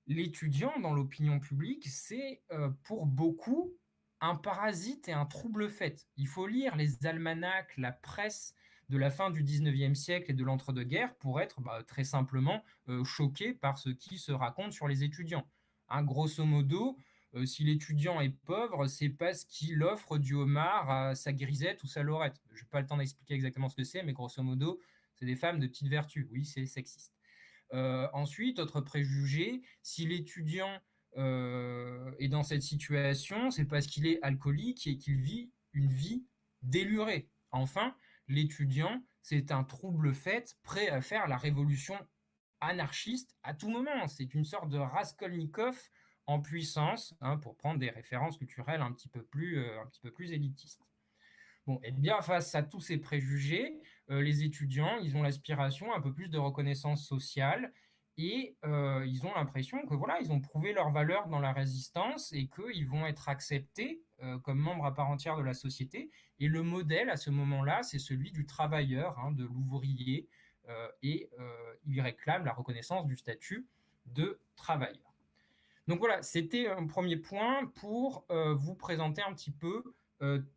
L'étudiant, dans l'opinion publique, c'est pour beaucoup un parasite et un trouble-fête. Il faut lire les almanachs, la presse de la fin du 19e siècle et de l'entre-deux-guerres pour être très simplement choqué par ce qui se raconte sur les étudiants. Grosso modo, si l'étudiant est pauvre, c'est parce qu'il offre du homard à sa grisette ou sa lorette. Je n'ai pas le temps d'expliquer exactement ce que c'est, mais grosso modo, c'est des femmes de petite vertu. Oui, c'est sexiste. Ensuite, autre préjugé, si l'étudiant Et dans cette situation, c'est parce qu'il est alcoolique et qu'il vit une vie délurée. Enfin, l'étudiant, c'est un trouble fait, prêt à faire la révolution anarchiste à tout moment. C'est une sorte de Raskolnikov en puissance, hein, pour prendre des références culturelles un petit peu plus élitistes. Bon, et bien face à tous ces préjugés, les étudiants, ils ont l'aspiration à un peu plus de reconnaissance sociale et ils ont l'impression que voilà, ils ont prouvé leur valeur dans la résistance et qu'ils vont être acceptés comme membres à part entière de la société. Et le modèle à ce moment-là, c'est celui du travailleur, hein, de l'ouvrier, et ils réclament la reconnaissance du statut de travailleur. Donc voilà, c'était un premier point pour vous présenter un petit peu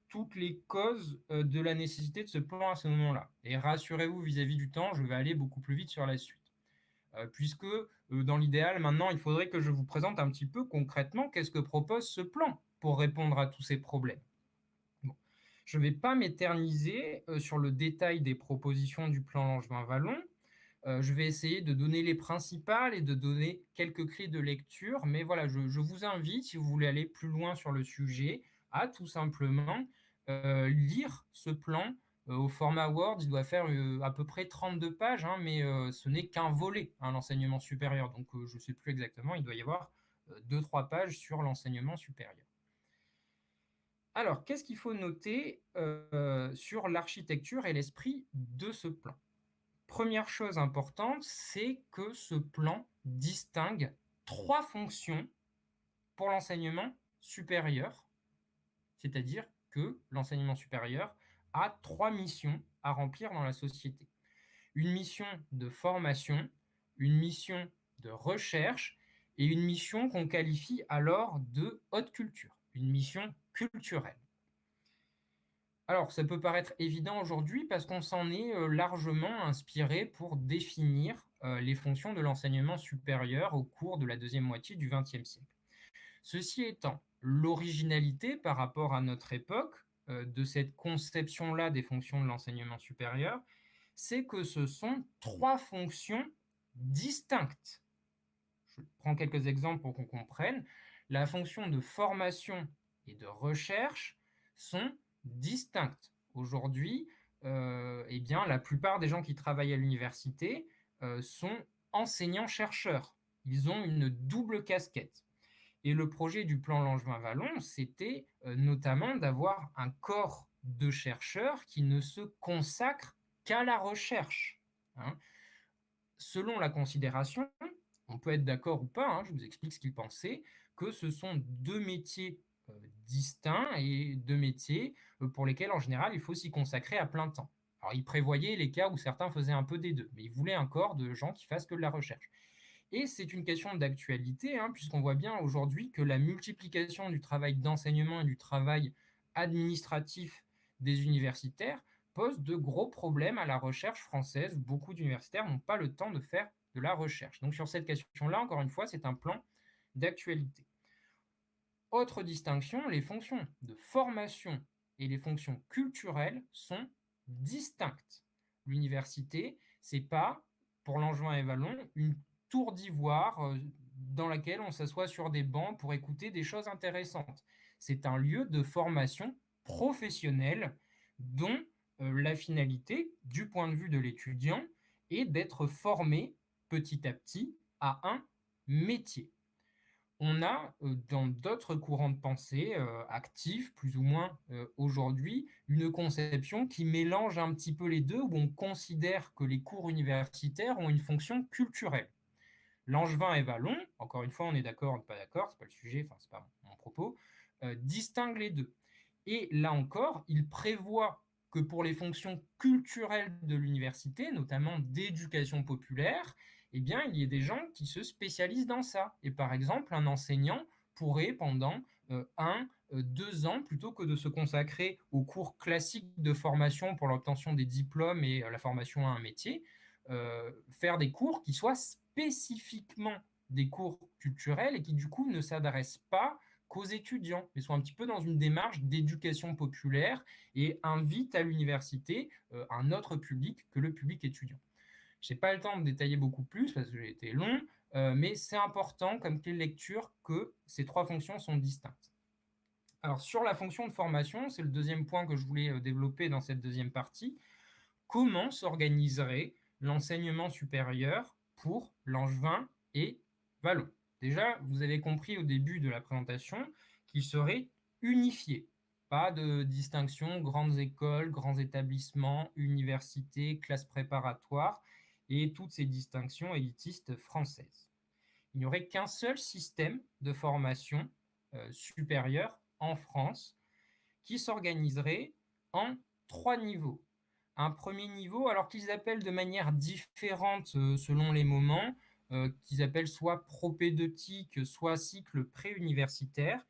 toutes les causes de la nécessité de ce plan à ce moment-là. Et rassurez-vous vis-à-vis du temps, je vais aller beaucoup plus vite sur la suite. Puisque dans l'idéal, maintenant, il faudrait que je vous présente un petit peu concrètement qu'est-ce que propose ce plan pour répondre à tous ces problèmes. Bon. Je ne vais pas m'éterniser sur le détail des propositions du plan Langevin-Wallon. Je vais essayer de donner les principales et de donner quelques clés de lecture, mais voilà, je vous invite, si vous voulez aller plus loin sur le sujet, à tout simplement lire ce plan au format Word. Il doit faire à peu près 32 pages, hein, mais ce n'est qu'un volet, hein, l'enseignement supérieur. Donc je ne sais plus exactement, il doit y avoir 2-3 pages sur l'enseignement supérieur. Alors, qu'est-ce qu'il faut noter sur l'architecture et l'esprit de ce plan? Première chose importante, c'est que ce plan distingue 3 fonctions pour l'enseignement supérieur, c'est-à-dire que l'enseignement supérieur a 3 missions à remplir dans la société. Une mission de formation, une mission de recherche et une mission qu'on qualifie alors de haute culture, une mission culturelle. Alors, ça peut paraître évident aujourd'hui parce qu'on s'en est largement inspiré pour définir les fonctions de l'enseignement supérieur au cours de la deuxième moitié du XXe siècle. Ceci étant, l'originalité par rapport à notre époque de cette conception-là des fonctions de l'enseignement supérieur, c'est que ce sont 3 fonctions distinctes. Je prends quelques exemples pour qu'on comprenne. La fonction de formation et de recherche sont distinctes. Aujourd'hui, eh bien, la plupart des gens qui travaillent à l'université sont enseignants-chercheurs. Ils ont une double casquette. Et le projet du plan Langevin-Wallon, c'était notamment d'avoir un corps de chercheurs qui ne se consacre qu'à la recherche, hein. Selon la considération, on peut être d'accord ou pas, hein, je vous explique ce qu'il pensait, que ce sont 2 métiers distincts et 2 métiers pour lesquels en général il faut s'y consacrer à plein temps. Alors il prévoyait les cas où certains faisaient un peu des deux, mais il voulait un corps de gens qui fassent que de la recherche. Et c'est une question d'actualité, hein, puisqu'on voit bien aujourd'hui que la multiplication du travail d'enseignement et du travail administratif des universitaires pose de gros problèmes à la recherche française. Beaucoup d'universitaires n'ont pas le temps de faire de la recherche. Donc sur cette question-là, encore une fois, c'est un plan d'actualité. Autre distinction, les fonctions de formation et les fonctions culturelles sont distinctes. L'université, c'est pas, pour Langevin et Wallon, une tour d'ivoire dans laquelle on s'assoit sur des bancs pour écouter des choses intéressantes. C'est un lieu de formation professionnelle dont la finalité, du point de vue de l'étudiant, est d'être formé petit à petit à un métier. On a dans d'autres courants de pensée actifs, plus ou moins aujourd'hui, une conception qui mélange un petit peu les deux, où on considère que les cours universitaires ont une fonction culturelle. Langevin et Wallon, encore une fois, on est d'accord, on n'est pas d'accord, c'est pas le sujet, enfin c'est pas mon propos, distinguent les deux. Et là encore, il prévoit que pour les fonctions culturelles de l'université, notamment d'éducation populaire, eh bien, il y ait des gens qui se spécialisent dans ça. Et par exemple, un enseignant pourrait, pendant 2 ans, plutôt que de se consacrer aux cours classiques de formation pour l'obtention des diplômes et la formation à un métier, faire des cours qui soient spécifiquement des cours culturels et qui du coup ne s'adressent pas qu'aux étudiants, mais sont un petit peu dans une démarche d'éducation populaire et invitent à l'université un autre public que le public étudiant. Je n'ai pas le temps de détailler beaucoup plus parce que j'ai été long, mais c'est important comme clé de lecture que ces 3 fonctions sont distinctes. Alors sur la fonction de formation, c'est le deuxième point que je voulais développer dans cette deuxième partie. Comment s'organiserait l'enseignement supérieur pour Langevin et Vallon? Déjà, vous avez compris au début de la présentation qu'il serait unifié. Pas de distinction, grandes écoles, grands établissements, universités, classes préparatoires et toutes ces distinctions élitistes françaises. Il n'y aurait qu'un seul système de formation supérieure en France qui s'organiserait en 3 niveaux. Un premier niveau, alors qu'ils appellent de manière différente selon les moments, qu'ils appellent soit propédeutique, soit cycle préuniversitaire,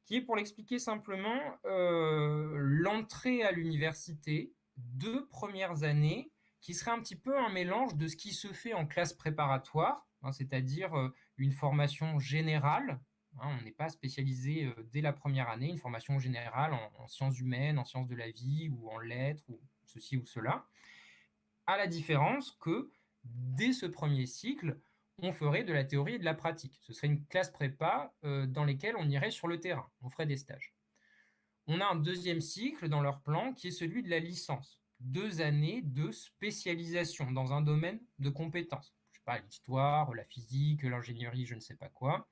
qui est, pour l'expliquer simplement, l'entrée à l'université, 2 premières années, qui serait un petit peu un mélange de ce qui se fait en classe préparatoire, hein, c'est-à-dire une formation générale. Hein, on n'est pas spécialisé dès la première année, une formation générale en sciences humaines, en sciences de la vie ou en lettres ou ceci ou cela, à la différence que dès ce premier cycle, on ferait de la théorie et de la pratique. Ce serait une classe prépa dans laquelle on irait sur le terrain, on ferait des stages. On a un deuxième cycle dans leur plan qui est celui de la licence. 2 années de spécialisation dans un domaine de compétences. Je sais pas, l'histoire, la physique, l'ingénierie, je ne sais pas quoi.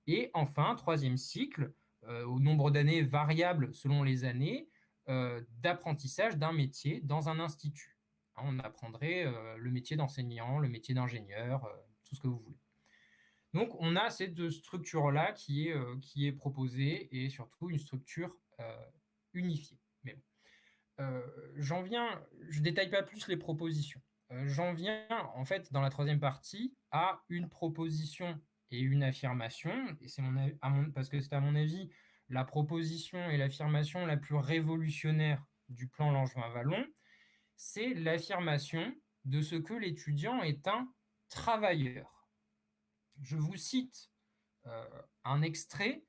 Et enfin, troisième cycle, au nombre d'années variable selon les années, d'apprentissage d'un métier dans un institut. Hein, on apprendrait le métier d'enseignant, le métier d'ingénieur, tout ce que vous voulez. Donc, on a cette structure-là qui est proposée et surtout une structure unifiée. Mais bon, j'en viens, je ne détaille pas plus les propositions. J'en viens, en fait, dans la troisième partie, à une proposition et une affirmation. Et c'est parce que c'est à mon avis la proposition et l'affirmation la plus révolutionnaire du plan Langevin-Vallon, c'est l'affirmation de ce que l'étudiant est un travailleur. Je vous cite un extrait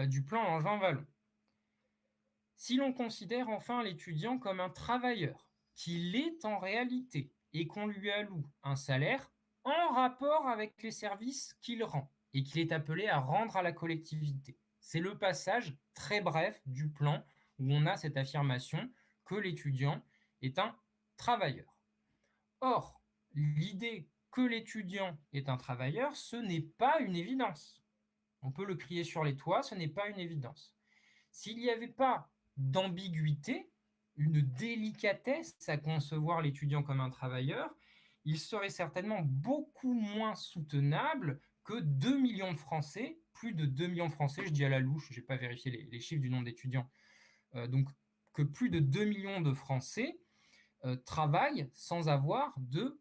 du plan Langevin-Vallon. Si l'on considère enfin l'étudiant comme un travailleur, qu'il est en réalité, et qu'on lui alloue un salaire en rapport avec les services qu'il rend, et qu'il est appelé à rendre à la collectivité. C'est le passage très bref du plan où on a cette affirmation que l'étudiant est un travailleur. Or, l'idée que l'étudiant est un travailleur, ce n'est pas une évidence. On peut le crier sur les toits, ce n'est pas une évidence. S'il n'y avait pas d'ambiguïté, une délicatesse à concevoir l'étudiant comme un travailleur, il serait certainement beaucoup moins soutenable que 2 millions de Français, plus de 2 millions de Français, je dis à la louche, je n'ai pas vérifié les chiffres du nombre d'étudiants, donc que plus de 2 millions de Français travaillent sans avoir de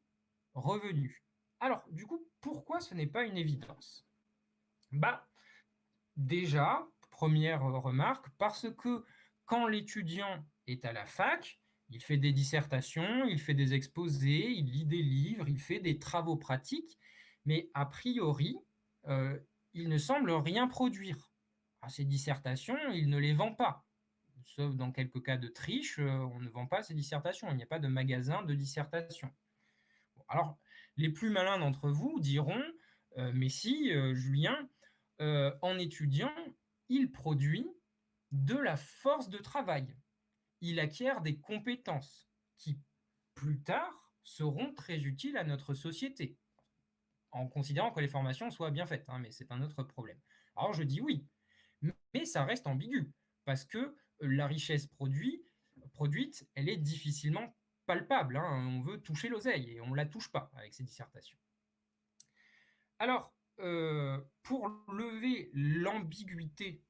revenus. Alors, du coup, pourquoi ce n'est pas une évidence? Déjà, première remarque, parce que quand l'étudiant est à la fac, il fait des dissertations, il fait des exposés, il lit des livres, il fait des travaux pratiques, mais a priori, il ne semble rien produire. À ces dissertations, il ne les vend pas. Sauf dans quelques cas de triche, on ne vend pas ces dissertations. Il n'y a pas de magasin de dissertation. Bon, alors, les plus malins d'entre vous diront, mais si, Julien, en étudiant, il produit de la force de travail. Il acquiert des compétences qui, plus tard, seront très utiles à notre société, en considérant que les formations soient bien faites, hein, mais c'est un autre problème. Alors je dis oui, mais ça reste ambigu, parce que la richesse produite, elle est difficilement palpable. Hein. On veut toucher l'oseille, et on ne la touche pas avec ces dissertations. Alors, pour lever l'ambiguïté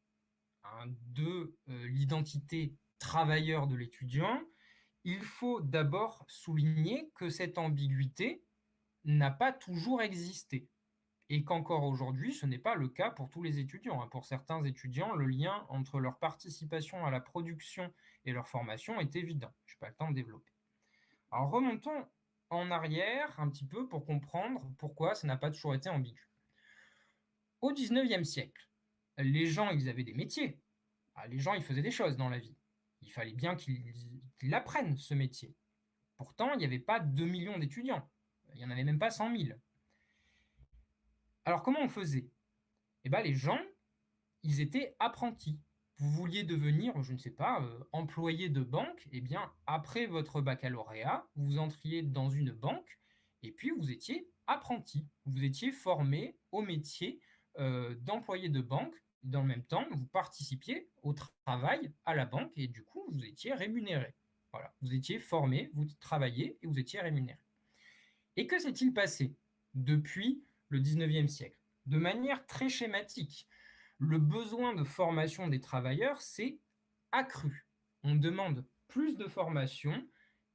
de l'identité travailleur de l'étudiant, il faut d'abord souligner que cette ambiguïté n'a pas toujours existé et qu'encore aujourd'hui, ce n'est pas le cas pour tous les étudiants. Pour certains étudiants, le lien entre leur participation à la production et leur formation est évident. Je n'ai pas le temps de développer. Alors remontons en arrière un petit peu pour comprendre pourquoi ça n'a pas toujours été ambigu. Au XIXe siècle, les gens, ils avaient des métiers. Les gens, ils faisaient des choses dans la vie. Il fallait bien qu'ils apprennent ce métier. Pourtant, il n'y avait pas 2 millions d'étudiants. Il n'y en avait même pas 100 000. Alors comment on faisait? Eh bien, les gens, ils étaient apprentis. Vous vouliez devenir, je ne sais pas, employé de banque, eh bien, après votre baccalauréat, vous entriez dans une banque et puis vous étiez apprenti. Vous étiez formé au métier d'employé de banque. Dans le même temps, vous participiez au travail à la banque et du coup, vous étiez rémunéré. Voilà, vous étiez formé, vous travailliez et vous étiez rémunéré. Et que s'est-il passé depuis le 19e siècle? De manière très schématique, le besoin de formation des travailleurs s'est accru. On demande plus de formation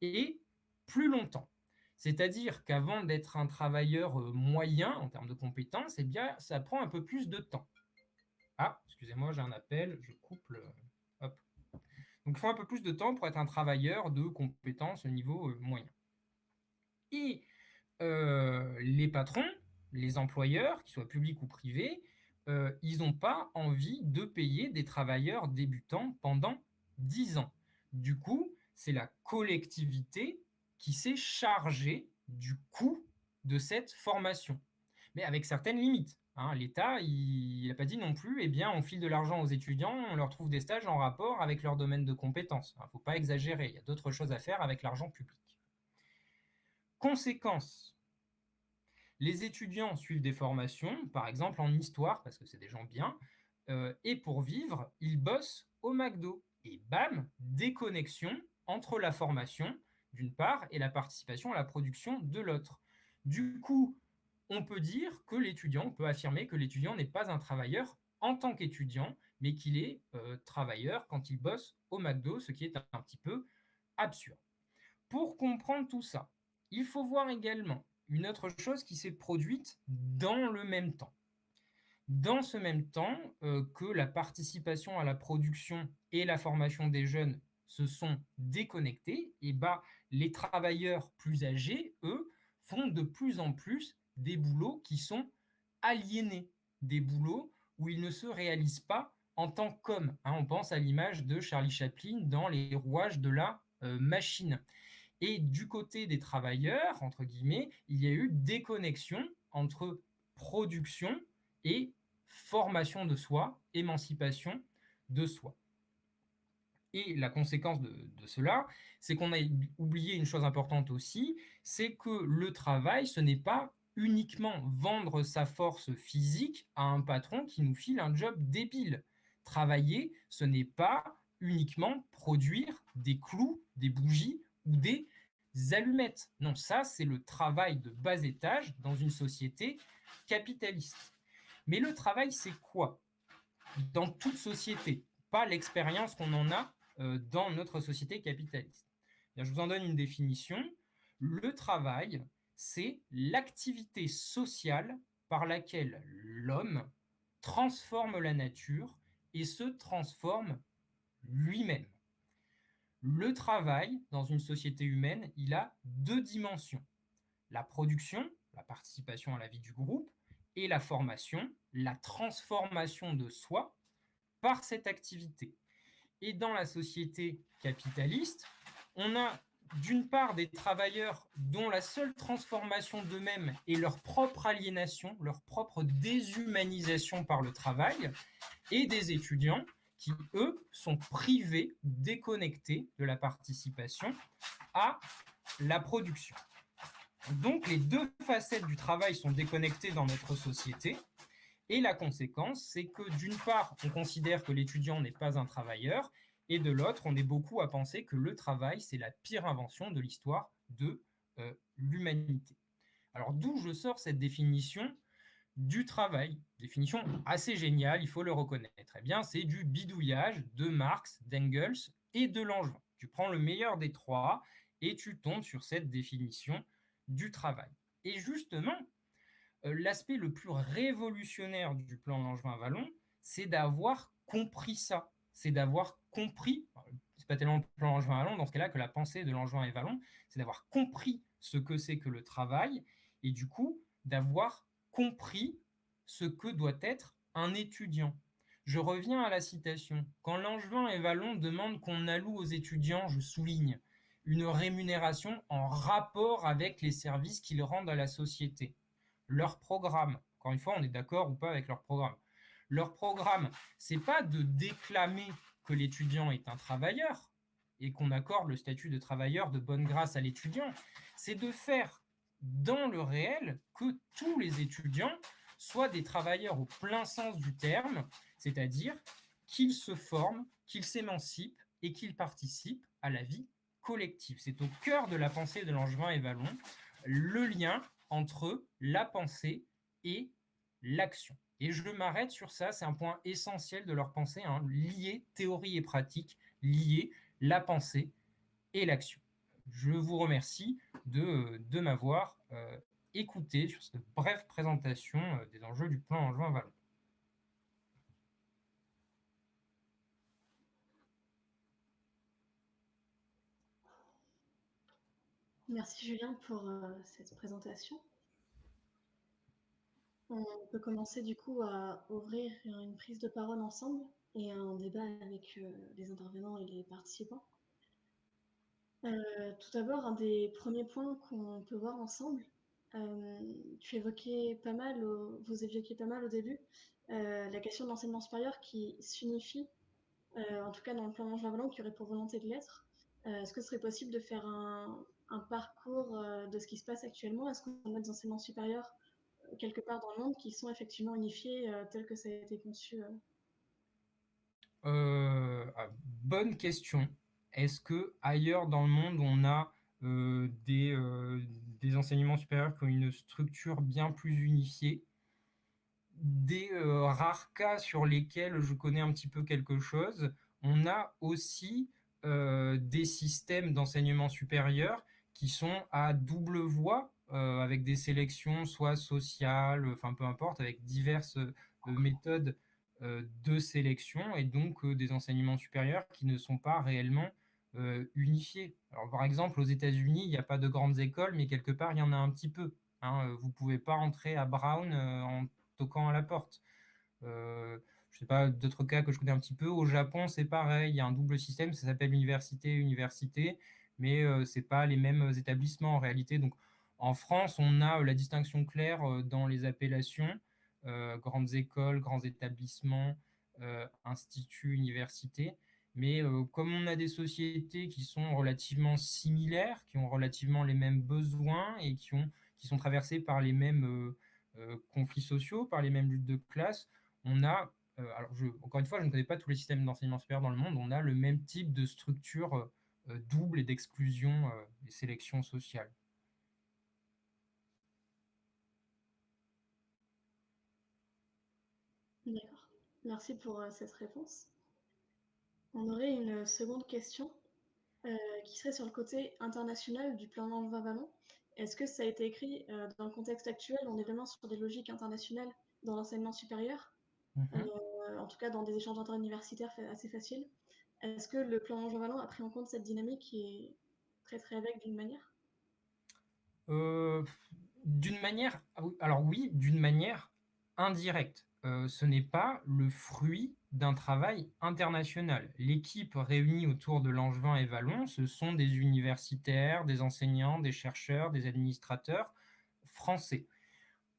et plus longtemps. C'est-à-dire qu'avant d'être un travailleur moyen en termes de compétences, eh bien, ça prend un peu plus de temps. Ah, excusez-moi, j'ai un appel, je coupe le... Hop. Donc, il faut un peu plus de temps pour être un travailleur de compétences au niveau moyen. Et les patrons, les employeurs, qu'ils soient publics ou privés, ils n'ont pas envie de payer des travailleurs débutants pendant 10 ans. Du coup, c'est la collectivité qui s'est chargée du coût de cette formation, mais avec certaines limites. Hein. L'État, il n'a pas dit non plus, eh bien, on file de l'argent aux étudiants, on leur trouve des stages en rapport avec leur domaine de compétences. Il ne faut pas exagérer, il y a d'autres choses à faire avec l'argent public. Conséquence, les étudiants suivent des formations, par exemple en histoire, parce que c'est des gens bien, et pour vivre, ils bossent au McDo. Et bam, déconnexion entre la formation, d'une part, et la participation à la production de l'autre. Du coup, on peut dire que l'étudiant, on peut affirmer que l'étudiant n'est pas un travailleur en tant qu'étudiant, mais qu'il est travailleur quand il bosse au McDo, ce qui est un petit peu absurde. Pour comprendre tout ça, il faut voir également une autre chose qui s'est produite dans le même temps. Dans ce même temps que la participation à la production et la formation des jeunes se sont déconnectés, et les travailleurs plus âgés, eux, font de plus en plus des boulots qui sont aliénés, des boulots où ils ne se réalisent pas en tant qu'hommes. Hein, on pense à l'image de Charlie Chaplin dans Les rouages de la machine. Et du côté des travailleurs, entre guillemets, il y a eu déconnexion entre production et formation de soi, émancipation de soi. Et la conséquence de cela, c'est qu'on a oublié une chose importante aussi, c'est que le travail, ce n'est pas uniquement vendre sa force physique à un patron qui nous file un job débile. Travailler, ce n'est pas uniquement produire des clous, des bougies ou des allumettes. Non, ça, c'est le travail de bas étage dans une société capitaliste. Mais le travail, c'est quoi? Dans toute société, pas l'expérience qu'on en a dans notre société capitaliste. Bien, je vous en donne une définition. Le travail, c'est l'activité sociale par laquelle l'homme transforme la nature et se transforme lui-même. Le travail, dans une société humaine, il a deux dimensions. La production, la participation à la vie du groupe, et la formation, la transformation de soi par cette activité. Et dans la société capitaliste, on a d'une part des travailleurs dont la seule transformation d'eux-mêmes est leur propre aliénation, leur propre déshumanisation par le travail, et des étudiants qui, eux, sont privés, déconnectés de la participation à la production. Donc, les deux facettes du travail sont déconnectées dans notre société. Et la conséquence, c'est que d'une part, on considère que l'étudiant n'est pas un travailleur, et de l'autre, on est beaucoup à penser que le travail, c'est la pire invention de l'histoire de l'humanité. Alors, d'où je sors cette définition du travail, définition assez géniale, il faut le reconnaître. Eh bien, c'est du bidouillage de Marx, d'Engels et de Langevin. Tu prends le meilleur des trois et tu tombes sur cette définition du travail. Et justement, l'aspect le plus révolutionnaire du plan Langevin-Vallon, c'est d'avoir compris ça. C'est d'avoir compris, c'est pas tellement le plan Langevin-Vallon dans ce cas-là que la pensée de Langevin et Vallon, c'est d'avoir compris ce que c'est que le travail et du coup d'avoir compris ce que doit être un étudiant. Je reviens à la citation. Quand Langevin et Vallon demandent qu'on alloue aux étudiants, je souligne, une rémunération en rapport avec les services qu'ils rendent à la société. Leur programme, encore une fois, on est d'accord ou pas avec leur programme. Leur programme, c'est pas de déclamer que l'étudiant est un travailleur et qu'on accorde le statut de travailleur de bonne grâce à l'étudiant, c'est de faire dans le réel que tous les étudiants soient des travailleurs au plein sens du terme, c'est-à-dire qu'ils se forment, qu'ils s'émancipent et qu'ils participent à la vie collective. C'est au cœur de la pensée de Langevin et Vallon, le lien entre la pensée et l'action. Et je m'arrête sur ça, c'est un point essentiel de leur pensée, hein, lier théorie et pratique, lier la pensée et l'action. Je vous remercie de m'avoir écouté sur cette brève présentation des enjeux du plan Langevin-Vallon. Merci Julien pour cette présentation. On peut commencer du coup à ouvrir une prise de parole ensemble et un débat avec les intervenants et les participants. Tout d'abord, un des premiers points qu'on peut voir ensemble, vous évoquiez pas mal au début, la question de l'enseignement supérieur qui s'unifie, en tout cas dans le plan Langevin-Vallon, qui aurait pour volonté de l'être. Est-ce que ce serait possible de faire un parcours de ce qui se passe actuellement? Est-ce qu'on a des enseignements supérieurs quelque part dans le monde qui sont effectivement unifiés tel que ça a été conçu? Bonne question. Est-ce que ailleurs dans le monde on a des enseignements supérieurs qui ont une structure bien plus unifiée? Des rares cas sur lesquels je connais un petit peu quelque chose, on a aussi des systèmes d'enseignement supérieur qui sont à double voie, avec des sélections soit sociales, enfin peu importe, avec diverses méthodes de sélection et donc des enseignements supérieurs qui ne sont pas réellement unifiés. Alors par exemple, aux États-Unis, il n'y a pas de grandes écoles, mais quelque part, il y en a un petit peu. Hein. Vous ne pouvez pas entrer à Brown en toquant à la porte. Je sais pas, d'autres cas que je connais un petit peu. Au Japon, c'est pareil, il y a un double système, ça s'appelle université, mais c'est pas les mêmes établissements en réalité. Donc en France, on a la distinction claire dans les appellations, grandes écoles, grands établissements, instituts, universités. Mais comme on a des sociétés qui sont relativement similaires, qui ont relativement les mêmes besoins et qui sont traversées par les mêmes conflits sociaux, par les mêmes luttes de classe, on a, encore une fois, je ne connais pas tous les systèmes d'enseignement supérieur dans le monde, on a le même type de structure double et d'exclusion et sélection sociale. D'accord. Merci pour cette réponse. On aurait une seconde question qui serait sur le côté international du plan Langevin-Vallon. Est-ce que ça a été écrit dans le contexte actuel? On est vraiment sur des logiques internationales dans l'enseignement supérieur, en tout cas dans des échanges interuniversitaires assez faciles. Est-ce que le plan Langevin-Vallon a pris en compte cette dynamique qui est très très avec d'une manière? D'une manière, alors oui, d'une manière indirecte. Ce n'est pas le fruit d'un travail international. L'équipe réunie autour de Langevin et Vallon, ce sont des universitaires, des enseignants, des chercheurs, des administrateurs français.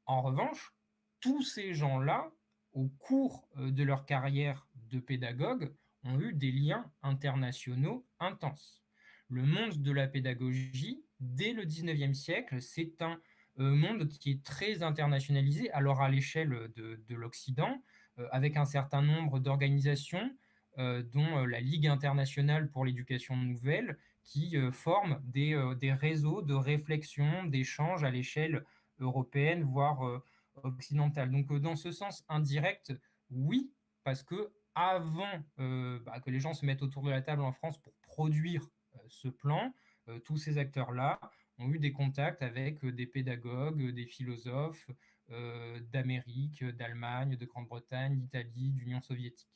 En revanche, tous ces gens-là, au cours de leur carrière de pédagogue, ont eu des liens internationaux intenses. Le monde de la pédagogie, dès le 19e siècle, c'est un monde qui est très internationalisé, alors à l'échelle de l'Occident, avec un certain nombre d'organisations, dont la Ligue internationale pour l'éducation nouvelle, qui forment des réseaux de réflexion, d'échanges à l'échelle européenne, voire occidentale. Donc dans ce sens indirect, oui, parce que avant que les gens se mettent autour de la table en France pour produire ce plan, tous ces acteurs-là ont eu des contacts avec des pédagogues, des philosophes d'Amérique, d'Allemagne, de Grande-Bretagne, d'Italie, d'Union soviétique.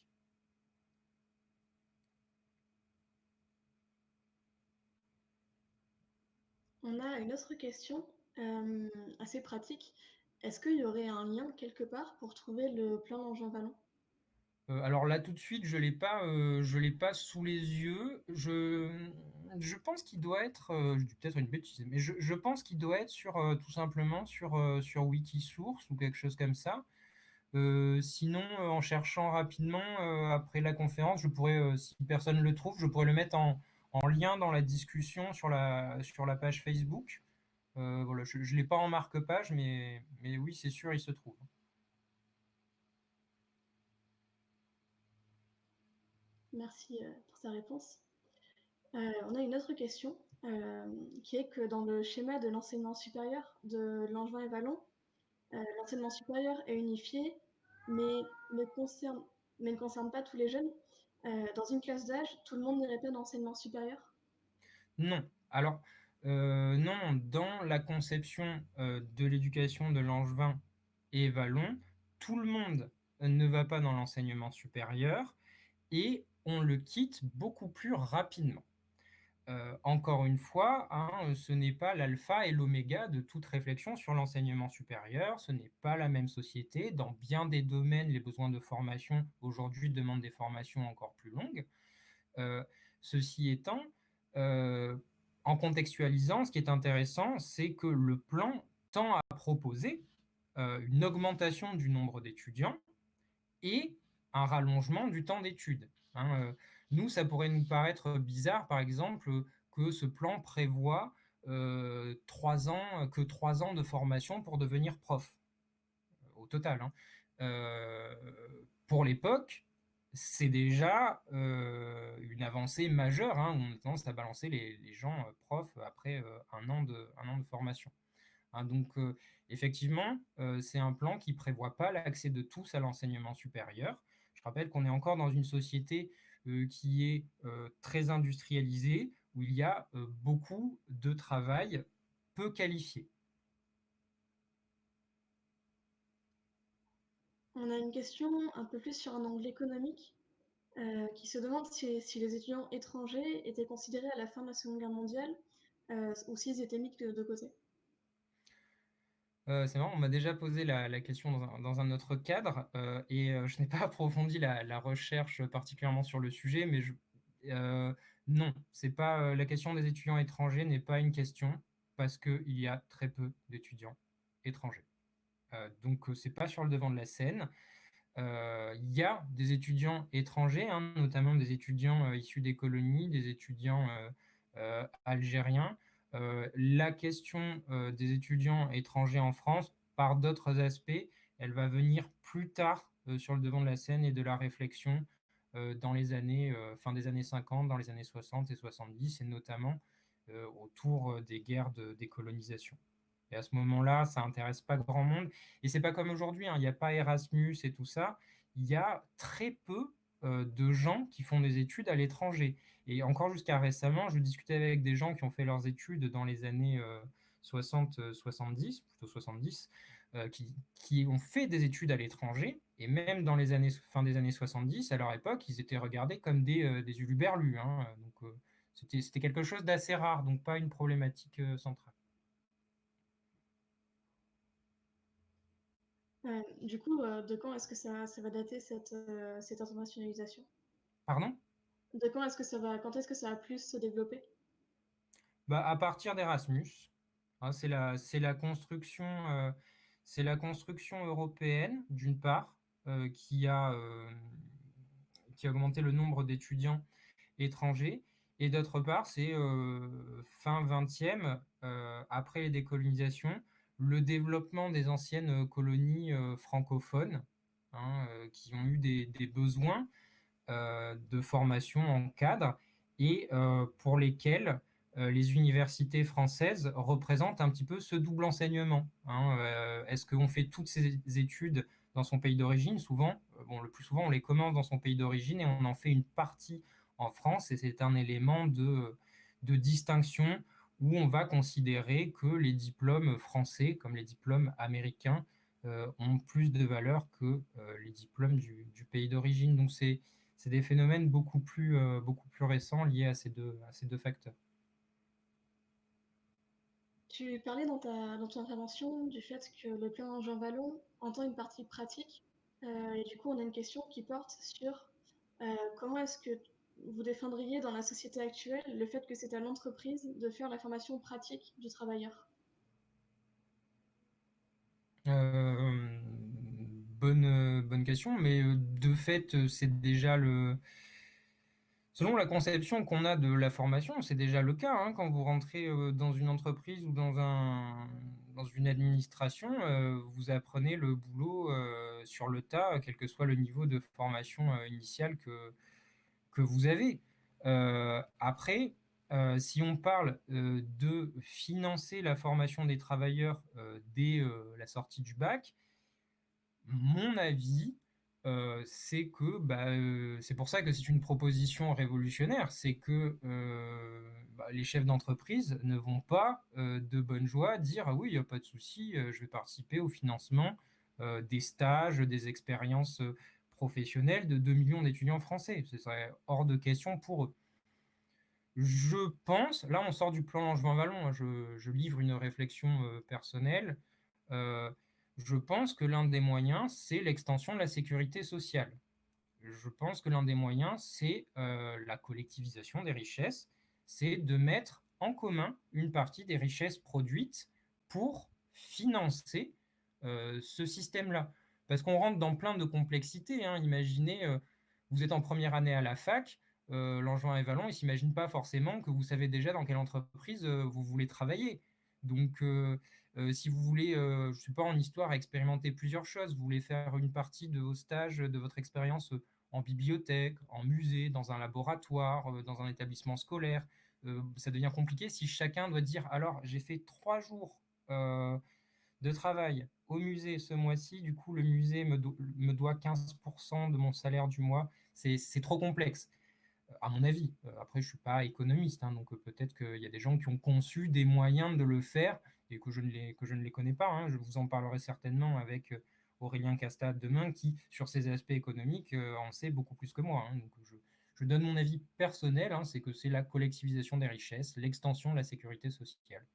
On a une autre question assez pratique. Est-ce qu'il y aurait un lien quelque part pour trouver le plan Langevin-Vallon? Alors là, tout de suite, je l'ai pas sous les yeux. Je pense qu'il doit être, je dis peut-être une bêtise, mais je pense qu'il doit être sur, tout simplement sur Wikisource ou quelque chose comme ça. Sinon, en cherchant rapidement, après la conférence, je pourrais, si personne le trouve, je pourrais le mettre en lien dans la discussion sur la page Facebook. Voilà, je ne l'ai pas en marque-page, mais oui, c'est sûr, il se trouve. Merci pour sa réponse. On a une autre question qui est que dans le schéma de l'enseignement supérieur de Langevin et Vallon, l'enseignement supérieur est unifié, mais ne concerne pas tous les jeunes. Dans une classe d'âge, tout le monde n'irait pas d'enseignement supérieur? Non. Alors, non, dans la conception de l'éducation de Langevin et Vallon, tout le monde ne va pas dans l'enseignement supérieur et on le quitte beaucoup plus rapidement. Encore une fois, hein, ce n'est pas l'alpha et l'oméga de toute réflexion sur l'enseignement supérieur, ce n'est pas la même société. Dans bien des domaines, les besoins de formation aujourd'hui demandent des formations encore plus longues. Euh, Ceci étant, euh, en contextualisant, ce qui est intéressant, c'est que le plan tend à proposer une augmentation du nombre d'étudiants et un rallongement du temps d'études. Hein. Nous, ça pourrait nous paraître bizarre, par exemple, que ce plan prévoit 3 ans de formation pour devenir prof, au total. Hein. Euh, pour l'époque, c'est déjà une avancée majeure. Hein. On a tendance à balancer les gens profs après un an de formation. Hein, donc, effectivement, c'est un plan qui ne prévoit pas l'accès de tous à l'enseignement supérieur. Je rappelle qu'on est encore dans une société qui est très industrialisée, où il y a beaucoup de travail peu qualifié. On a une question un peu plus sur un angle économique qui se demande si les étudiants étrangers étaient considérés à la fin de la Seconde Guerre mondiale ou s'ils étaient mis de côté. C'est marrant, on m'a déjà posé la question dans un autre cadre et je n'ai pas approfondi la recherche particulièrement sur le sujet, mais non, c'est pas, la question des étudiants étrangers n'est pas une question parce qu'il y a très peu d'étudiants étrangers. Donc, c'est pas sur le devant de la scène. Il y a des étudiants étrangers, hein, notamment des étudiants issus des colonies, des étudiants algériens. La question des étudiants étrangers en France, par d'autres aspects, elle va venir plus tard sur le devant de la scène et de la réflexion dans les années, fin des années 50, dans les années 60 et 70, et notamment autour des guerres de décolonisation. Et à ce moment-là, ça intéresse pas grand monde. Et c'est pas comme aujourd'hui, hein, il n'y a pas Erasmus et tout ça. Il y a très peu de gens qui font des études à l'étranger. Et encore jusqu'à récemment, je discutais avec des gens qui ont fait leurs études dans les années 60-70, plutôt 70, qui ont fait des études à l'étranger. Et même dans les années, fin des années 70, à leur époque, ils étaient regardés comme des huluberlus. Hein. Donc, c'était quelque chose d'assez rare, donc pas une problématique centrale. Du coup, de quand est-ce que ça va dater cette internationalisation? Pardon? De quand est-ce que ça va plus se développer? Bah, à partir d'Erasmus, hein, c'est la construction européenne, d'une part, qui a augmenté le nombre d'étudiants étrangers, et d'autre part, c'est fin 20e, après les décolonisations, le développement des anciennes colonies francophones, hein, qui ont eu des besoins de formation en cadre et pour lesquels les universités françaises représentent un petit peu ce double enseignement. Hein. Est-ce qu'on fait toutes ces études dans son pays d'origine? Souvent, bon, le plus souvent, on les commence dans son pays d'origine et on en fait une partie en France, et c'est un élément de distinction où on va considérer que les diplômes français, comme les diplômes américains, ont plus de valeur que les diplômes du pays d'origine. Donc c'est des phénomènes beaucoup plus récents liés à ces deux facteurs. Tu parlais dans ton intervention du fait que le plan Jean Vallon entend une partie pratique. Et du coup, on a une question qui porte sur comment est-ce que vous défendriez dans la société actuelle le fait que c'est à l'entreprise de faire la formation pratique du travailleur? Euh, bonne question, mais de fait, c'est déjà le... Selon la conception qu'on a de la formation, c'est déjà le cas, hein. Quand vous rentrez dans une entreprise ou dans une administration, vous apprenez le boulot sur le tas, quel que soit le niveau de formation initiale que vous avez. Après, si on parle de financer la formation des travailleurs dès la sortie du bac, mon avis, c'est que c'est pour ça que c'est une proposition révolutionnaire, c'est que les chefs d'entreprise ne vont pas de bonne joie dire ah oui, il n'y a pas de souci, je vais participer au financement des stages, des expériences professionnelles de 2 millions d'étudiants français. Ce serait hors de question pour eux. Je pense, là on sort du plan Langevin-Wallon, hein, je livre une réflexion personnelle. Euh, je pense que l'un des moyens, c'est l'extension de la sécurité sociale. Je pense que l'un des moyens, c'est la collectivisation des richesses, c'est de mettre en commun une partie des richesses produites pour financer ce système-là. Parce qu'on rentre dans plein de complexités, hein. Imaginez, vous êtes en première année à la fac, Langevin et Vallon, ils ne s'imaginent pas forcément que vous savez déjà dans quelle entreprise vous voulez travailler. Donc, si vous voulez, je ne sais pas, en histoire, expérimenter plusieurs choses, vous voulez faire une partie de vos stages, de votre expérience en bibliothèque, en musée, dans un laboratoire, dans un établissement scolaire, ça devient compliqué si chacun doit dire, alors j'ai fait 3 jours de travail au musée ce mois-ci, du coup le musée me doit 15% de mon salaire du mois. C'est trop complexe, à mon avis. Après, je ne suis pas économiste, hein, donc peut-être qu'il y a des gens qui ont conçu des moyens de le faire et que je ne les connais pas, hein. Je vous en parlerai certainement avec Aurélien Castade demain, qui, sur ces aspects économiques, en sait beaucoup plus que moi, hein. Donc je donne mon avis personnel, hein, c'est que c'est la collectivisation des richesses, l'extension de la sécurité sociale.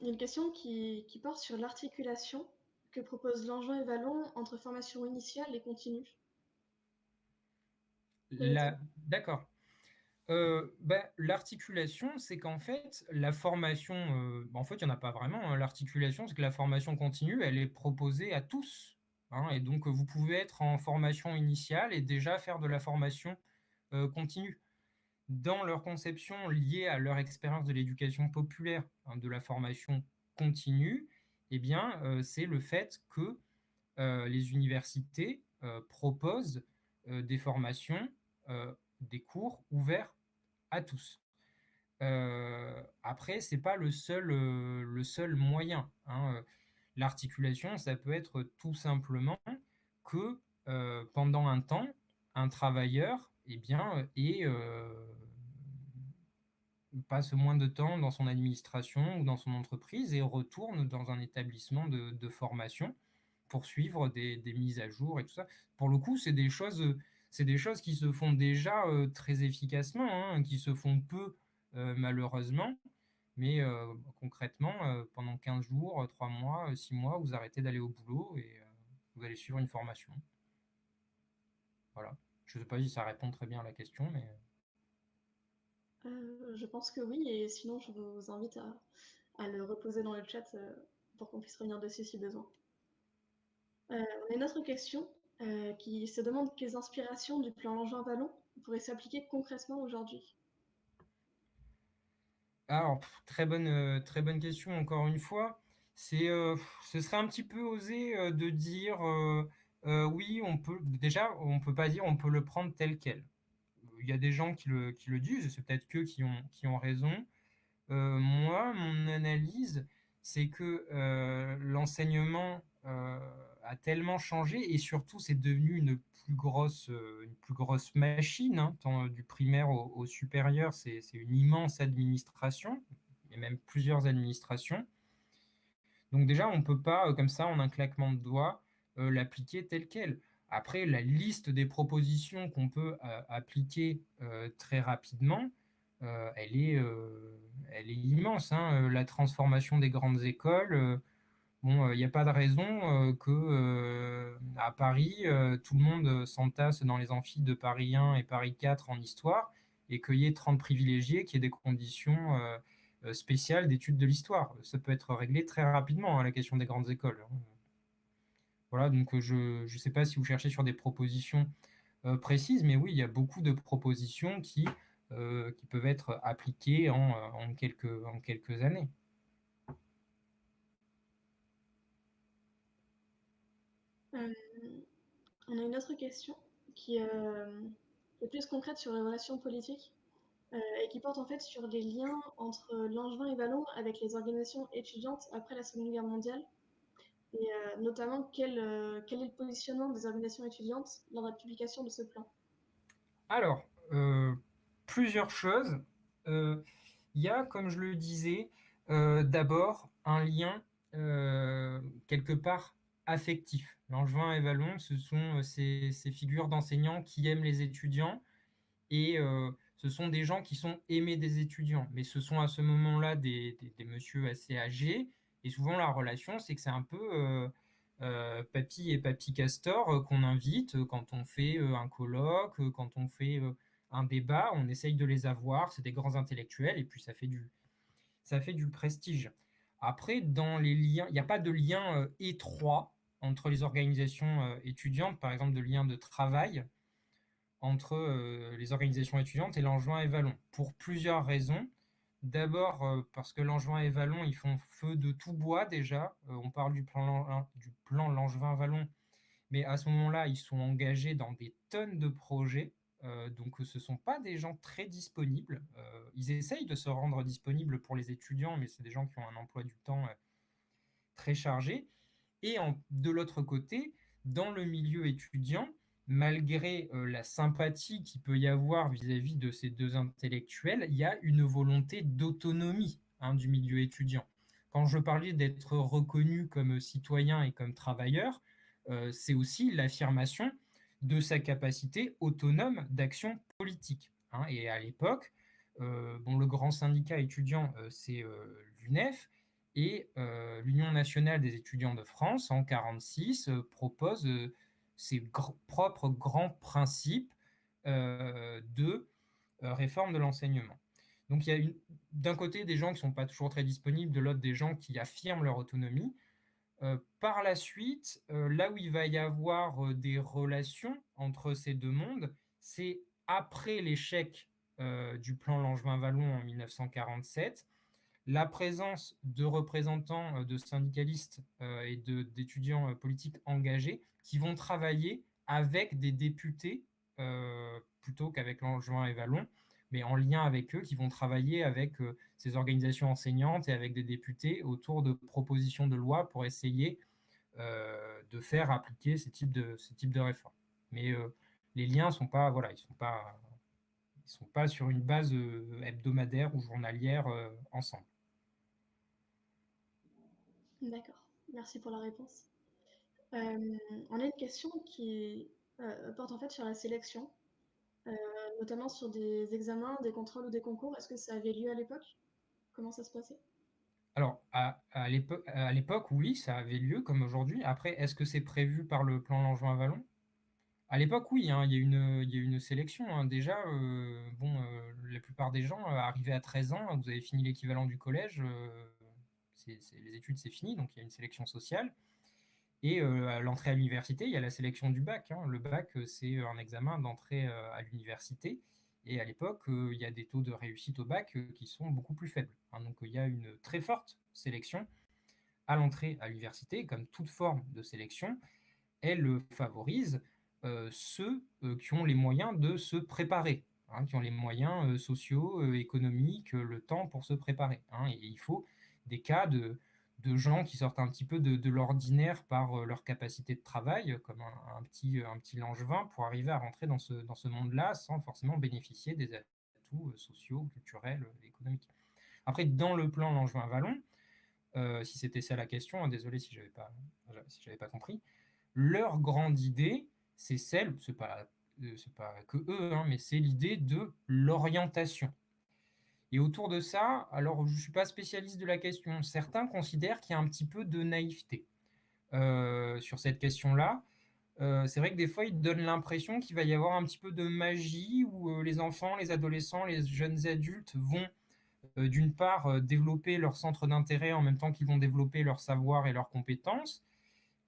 Il y a une question qui porte sur l'articulation que proposent Langevin et Vallon entre formation initiale et continue. D'accord. L'articulation, c'est qu'en fait, la formation, en fait, il n'y en a pas vraiment, hein. L'articulation, c'est que la formation continue, elle est proposée à tous, hein. Et donc, vous pouvez être en formation initiale et déjà faire de la formation continue. Dans leur conception liée à leur expérience de l'éducation populaire, hein, de la formation continue, eh bien, c'est le fait que les universités proposent des formations, des cours ouverts à tous. Après, c'est pas le seul moyen, hein. L'articulation, ça peut être tout simplement que pendant un temps, un travailleur passe moins de temps dans son administration ou dans son entreprise et retourne dans un établissement de formation pour suivre des mises à jour et tout ça. Pour le coup, c'est des choses qui se font déjà très efficacement, hein, qui se font peu malheureusement, mais concrètement, pendant 15 jours, 3 mois, 6 mois, vous arrêtez d'aller au boulot et vous allez suivre une formation. Voilà. Je ne sais pas si ça répond très bien à la question, mais... Je pense que oui, et sinon je vous invite à le reposer dans le chat pour qu'on puisse revenir dessus si besoin. On a une autre question qui se demande quelles inspirations du plan Langevin-Vallon pourraient s'appliquer concrètement aujourd'hui. Alors, très bonne question encore une fois. Ce serait un petit peu osé de dire oui, on peut pas dire on peut le prendre tel quel. Il y a des gens qui le disent, et c'est peut-être qu'eux qui ont raison. Moi, mon analyse, c'est que l'enseignement a tellement changé et surtout c'est devenu une plus grosse machine, hein, tant du primaire au supérieur, c'est une immense administration, et même plusieurs administrations. Donc déjà, on ne peut pas, comme ça, en un claquement de doigts, l'appliquer tel quel. Après, la liste des propositions qu'on peut appliquer très rapidement, elle est immense, hein. La transformation des grandes écoles, Bon, il n'y a pas de raison que à Paris, tout le monde s'entasse dans les amphis de Paris 1 et Paris 4 en histoire et qu'il y ait 30 privilégiés, qu'il y ait des conditions spéciales d'études de l'histoire. Ça peut être réglé très rapidement, hein, la question des grandes écoles, hein. Voilà, donc je ne sais pas si vous cherchez sur des propositions précises, mais oui, il y a beaucoup de propositions qui peuvent être appliquées en quelques années. Euh, on a une autre question qui est plus concrète sur les relations politiques et qui porte en fait sur les liens entre Langevin et Vallon avec les organisations étudiantes après la Seconde Guerre mondiale et notamment quel est le positionnement des organisations étudiantes lors de la publication de ce plan. Alors, plusieurs choses. Il y a, comme je le disais, d'abord un lien quelque part affectif. Langevin et Vallon, ce sont ces figures d'enseignants qui aiment les étudiants et ce sont des gens qui sont aimés des étudiants. Mais ce sont à ce moment-là des messieurs assez âgés et souvent la relation, c'est que c'est un peu papy et papy Castor qu'on invite quand on fait un colloque, quand on fait un débat, on essaye de les avoir, c'est des grands intellectuels et puis ça fait du prestige. Après, dans les liens, il n'y a pas de lien étroit entre les organisations étudiantes, par exemple de lien de travail entre les organisations étudiantes et Langevin et Vallon, pour plusieurs raisons. D'abord parce que Langevin et Vallon, ils font feu de tout bois déjà. On parle du plan Langevin-Vallon, mais à ce moment-là, ils sont engagés dans des tonnes de projets. Donc ce ne sont pas des gens très disponibles. Ils essayent de se rendre disponibles pour les étudiants, mais c'est des gens qui ont un emploi du temps très chargé. Et de l'autre côté, dans le milieu étudiant, malgré la sympathie qu'il peut y avoir vis-à-vis de ces deux intellectuels, il y a une volonté d'autonomie, hein, du milieu étudiant. Quand je parlais d'être reconnu comme citoyen et comme travailleur, c'est aussi l'affirmation de sa capacité autonome d'action politique, hein. Et à l'époque, bon, le grand syndicat étudiant, c'est l'UNEF, et l'Union nationale des étudiants de France, en 1946, propose ses propres grands principes de réforme de l'enseignement. Donc il y a d'un côté des gens qui ne sont pas toujours très disponibles, de l'autre des gens qui affirment leur autonomie. Par la suite, là où il va y avoir des relations entre ces deux mondes, c'est après l'échec du plan Langevin-Vallon en 1947, la présence de représentants de syndicalistes et d'étudiants politiques engagés qui vont travailler avec des députés plutôt qu'avec Langevin et Vallon, mais en lien avec eux, qui vont travailler avec ces organisations enseignantes et avec des députés autour de propositions de loi pour essayer de faire appliquer ces types de réformes. Mais les liens sont pas, voilà, ils sont pas sur une base hebdomadaire ou journalière ensemble. D'accord, merci pour la réponse. On a une question qui porte en fait sur la sélection, notamment sur des examens, des contrôles ou des concours. Est-ce que ça avait lieu à l'époque? Comment ça se passait? Alors, à l'époque, oui, ça avait lieu comme aujourd'hui. Après, est-ce que c'est prévu par le plan Langevin-Vallon? À l'époque, oui, hein, il y a une sélection, hein. Déjà, bon, la plupart des gens, arrivés à 13 ans, vous avez fini l'équivalent du collège, les études, c'est fini, donc il y a une sélection sociale. Et à l'entrée à l'université, il y a la sélection du bac, hein. Le bac, c'est un examen d'entrée à l'université. Et à l'époque, il y a des taux de réussite au bac qui sont beaucoup plus faibles, hein. Donc il y a une très forte sélection à l'entrée à l'université. Comme toute forme de sélection, elle favorise ceux qui ont les moyens de se préparer, hein, qui ont les moyens sociaux, économiques, le temps pour se préparer, hein. Et il faut des cas de gens qui sortent un petit peu de l'ordinaire par leur capacité de travail, comme un petit Langevin, pour arriver à rentrer dans ce monde-là sans forcément bénéficier des atouts sociaux, culturels, économiques. Après, dans le plan Langevin-Vallon, si c'était ça la question, hein, désolé si j'avais pas compris, leur grande idée, c'est pas que eux, hein, mais c'est l'idée de l'orientation. Et autour de ça, alors je ne suis pas spécialiste de la question, certains considèrent qu'il y a un petit peu de naïveté sur cette question-là. C'est vrai que des fois, ils donnent l'impression qu'il va y avoir un petit peu de magie où les enfants, les adolescents, les jeunes adultes vont d'une part développer leur centre d'intérêt en même temps qu'ils vont développer leur savoir et leurs compétences,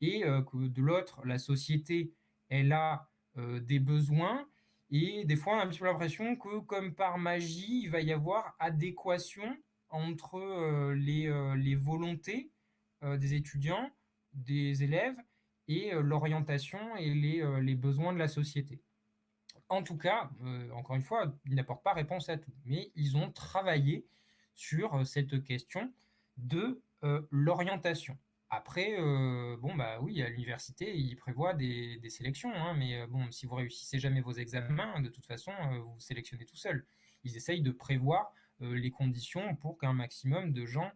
et que de l'autre, la société, elle a des besoins, et des fois, on a un petit peu l'impression que, comme par magie, il va y avoir adéquation entre les volontés des étudiants, des élèves, et l'orientation et les besoins de la société. En tout cas, encore une fois, ils n'apportent pas réponse à tout, mais ils ont travaillé sur cette question de l'orientation. Après, bon, bah oui, à l'université, ils prévoient des sélections, hein, mais bon, si vous réussissez jamais vos examens, de toute façon, vous sélectionnez tout seul. Ils essayent de prévoir les conditions pour qu'un maximum de gens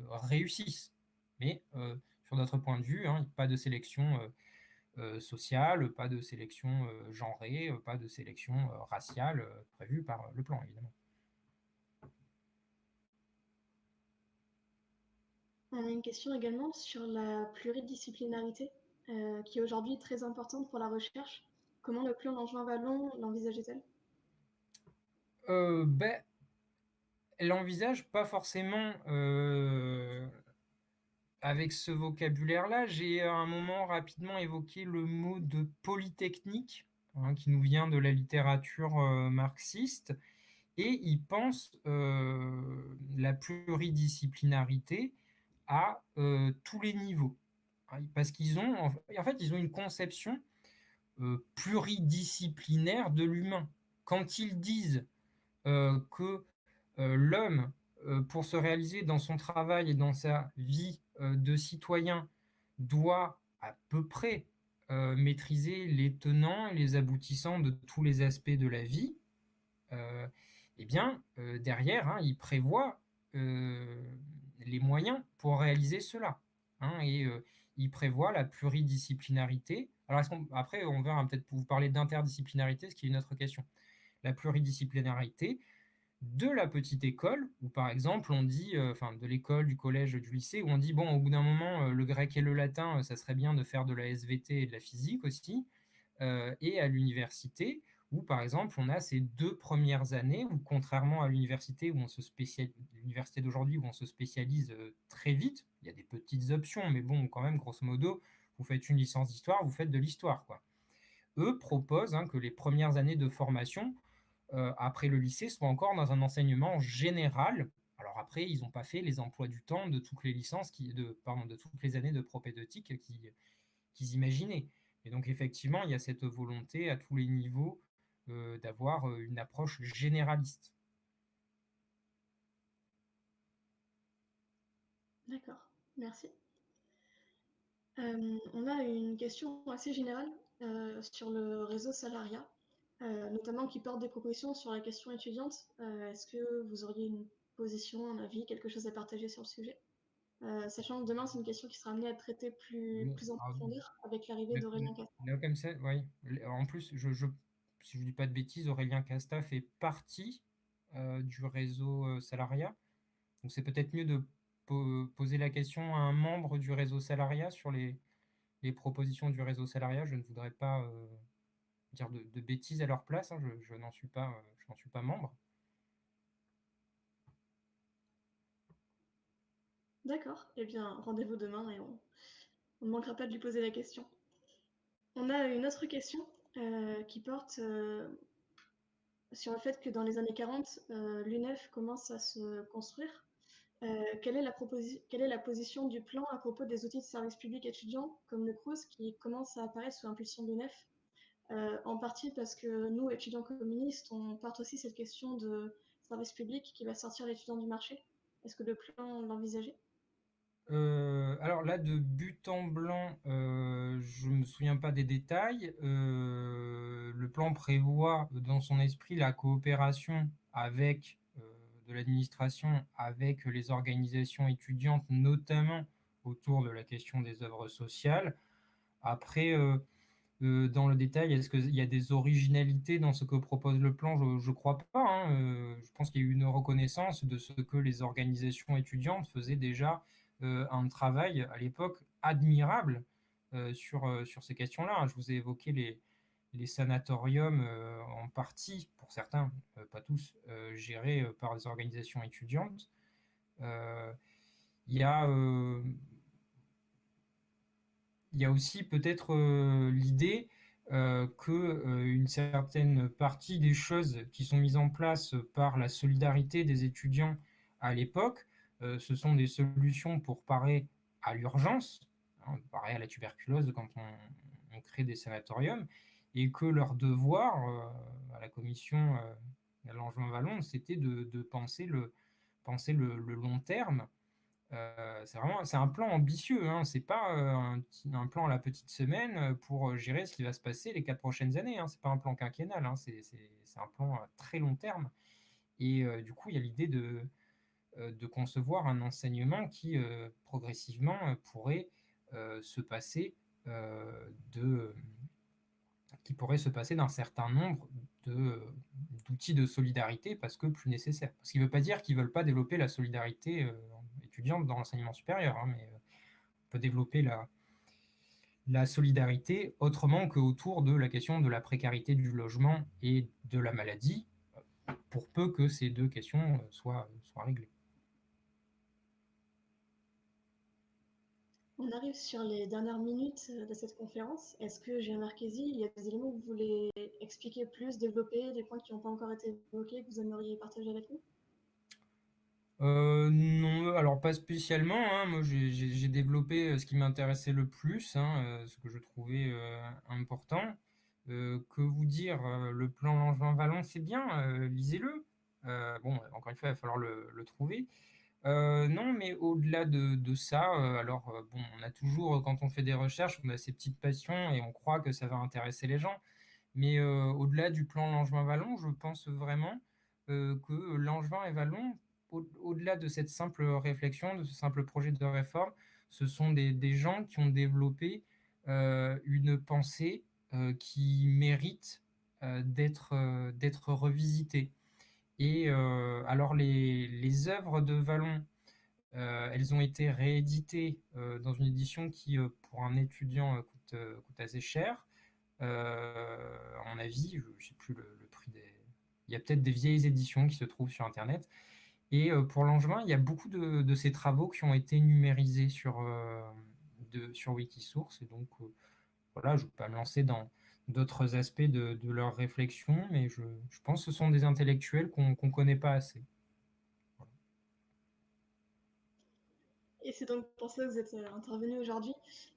réussissent. Mais sur notre point de vue, hein, pas de sélection sociale, pas de sélection genrée, pas de sélection raciale prévue par le plan, évidemment. On a une question également sur la pluridisciplinarité, qui est aujourd'hui très importante pour la recherche. Comment le plan Langevin-Wallon l'envisageait-elle? Ben, elle envisage pas forcément avec ce vocabulaire-là. J'ai à un moment rapidement évoqué le mot de polytechnique, hein, qui nous vient de la littérature marxiste, et il pense la pluridisciplinarité à tous les niveaux. Parce qu'ils ont, en fait, ils ont une conception pluridisciplinaire de l'humain. Quand ils disent que l'homme, pour se réaliser dans son travail et dans sa vie de citoyen, doit à peu près maîtriser les tenants et les aboutissants de tous les aspects de la vie, eh bien, derrière, hein, il prévoit les moyens pour réaliser cela. Hein, et il prévoit la pluridisciplinarité. Alors, après, on verra peut-être vous parler d'interdisciplinarité, ce qui est une autre question. La pluridisciplinarité de la petite école, où par exemple on dit, enfin de l'école, du collège, du lycée, où on dit, bon, au bout d'un moment, le grec et le latin, ça serait bien de faire de la SVT et de la physique aussi, et à l'université, où par exemple on a ces 2 premières années, où contrairement à l'université où on se spécialise, l'université d'aujourd'hui où on se spécialise très vite, il y a des petites options, mais bon, quand même, grosso modo, vous faites une licence d'histoire, vous faites de l'histoire, quoi. Eux proposent, hein, que les premières années de formation après le lycée soient encore dans un enseignement général. Alors après, ils n'ont pas fait les emplois du temps de toutes les licences, de toutes les années de propédeutique qu'ils imaginaient. Et donc effectivement, il y a cette volonté à tous les niveaux d'avoir une approche généraliste. D'accord, merci. On a une question assez générale sur le réseau salariat, notamment qui porte des propositions sur la question étudiante. Est-ce que vous auriez une position, un avis, quelque chose à partager sur le sujet? Sachant que demain, c'est une question qui sera amenée à être traitée Oui, plus en alors, profondeur avec l'arrivée d'Aurélien Castan. là, comme ça, oui. En plus, si je ne dis pas de bêtises, Aurélien Casta fait partie du réseau salariat. Donc c'est peut-être mieux de poser la question à un membre du réseau salariat sur les propositions du réseau salariat. Je ne voudrais pas dire de bêtises à leur place, hein. Je n'en suis pas, je n'en suis pas membre. D'accord, eh bien, rendez-vous demain et on ne manquera pas de lui poser la question. On a une autre question qui porte sur le fait que dans les années 40, l'UNEF commence à se construire. Quelle est la position du plan à propos des outils de service public étudiants comme le CRUS qui commence à apparaître sous impulsion de l'UNEF, en partie parce que nous, étudiants communistes, on porte aussi cette question de service public qui va sortir l'étudiant du marché. Est-ce que le plan l'envisageait? Alors là, de but en blanc, je me souviens pas des détails. Le plan prévoit dans son esprit la coopération avec de l'administration, avec les organisations étudiantes, notamment autour de la question des œuvres sociales. Après, dans le détail. Est-ce qu'il y a des originalités dans ce que propose le plan? Je crois pas, hein. Je pense qu'il y a eu une reconnaissance de ce que les organisations étudiantes faisaient déjà un travail à l'époque admirable sur ces questions-là. Je vous ai évoqué les sanatoriums en partie, pour certains, pas tous, gérés par les organisations étudiantes. Euh, Il y a il y a aussi peut-être l'idée qu'une certaine partie des choses qui sont mises en place par la solidarité des étudiants à l'époque, ce sont des solutions pour parer à l'urgence, hein, parer à la tuberculose quand on crée des sanatoriums, et que leur devoir à la commission Langevin-Wallon, c'était de penser le long terme. C'est un plan ambitieux, hein. C'est pas un plan à la petite semaine pour gérer ce qui va se passer les 4 prochaines années, hein. C'est pas un plan quinquennal, hein. C'est un plan à très long terme. Et du coup, il y a l'idée de concevoir un enseignement qui progressivement pourrait se passer de qui pourrait se passer d'un certain nombre d'outils de solidarité parce que plus nécessaires. Ce qui ne veut pas dire qu'ils ne veulent pas développer la solidarité étudiante dans l'enseignement supérieur, hein, mais on peut développer la solidarité autrement qu'autour de la question de la précarité du logement et de la maladie, pour peu que ces deux questions soient réglées. On arrive sur les dernières minutes de cette conférence. Est-ce que, Gilles Marchesi, il y a des éléments que vous voulez expliquer plus, développer, des points qui n'ont pas encore été évoqués, que vous aimeriez partager avec nous? Non, alors pas spécialement, hein. Moi, j'ai développé ce qui m'intéressait le plus, hein, ce que je trouvais important. Que vous dire, le plan Langevin-Wallon, c'est bien, lisez-le. Bon, encore une fois, il va falloir le trouver. Non, mais au-delà de ça, alors bon, on a toujours, quand on fait des recherches, on a ces petites passions et on croit que ça va intéresser les gens. Mais au-delà du plan Langevin-Wallon, je pense vraiment que Langevin et Wallon, au-delà de cette simple réflexion, de ce simple projet de réforme, ce sont des gens qui ont développé une pensée qui mérite d'être revisitée. Et alors les œuvres de Wallon, elles ont été rééditées dans une édition qui, pour un étudiant, coûte assez cher. À mon avis, je ne sais plus le prix des. Il y a peut-être des vieilles éditions qui se trouvent sur Internet. Et pour Langevin, il y a beaucoup de ces travaux qui ont été numérisés sur Wikisource. Et donc, voilà, je ne vais pas me lancer dans d'autres aspects de leur réflexion, mais je pense que ce sont des intellectuels qu'on ne connaît pas assez. Et c'est donc pour ça que vous êtes intervenu aujourd'hui.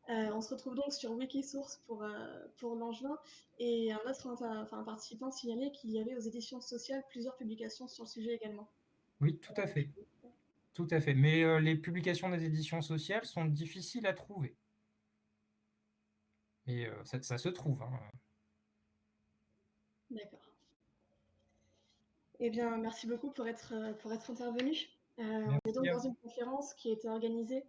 On se retrouve donc sur Wikisource pour Langevin, et un autre participant signalait qu'il y avait aux éditions sociales plusieurs publications sur le sujet également. Oui, tout à fait. Tout à fait. Mais les publications des éditions sociales sont difficiles à trouver. Mais ça se trouve, hein. D'accord. Eh bien, merci beaucoup pour être intervenu. On est Merci donc à dans vous. une conférence qui a été organisée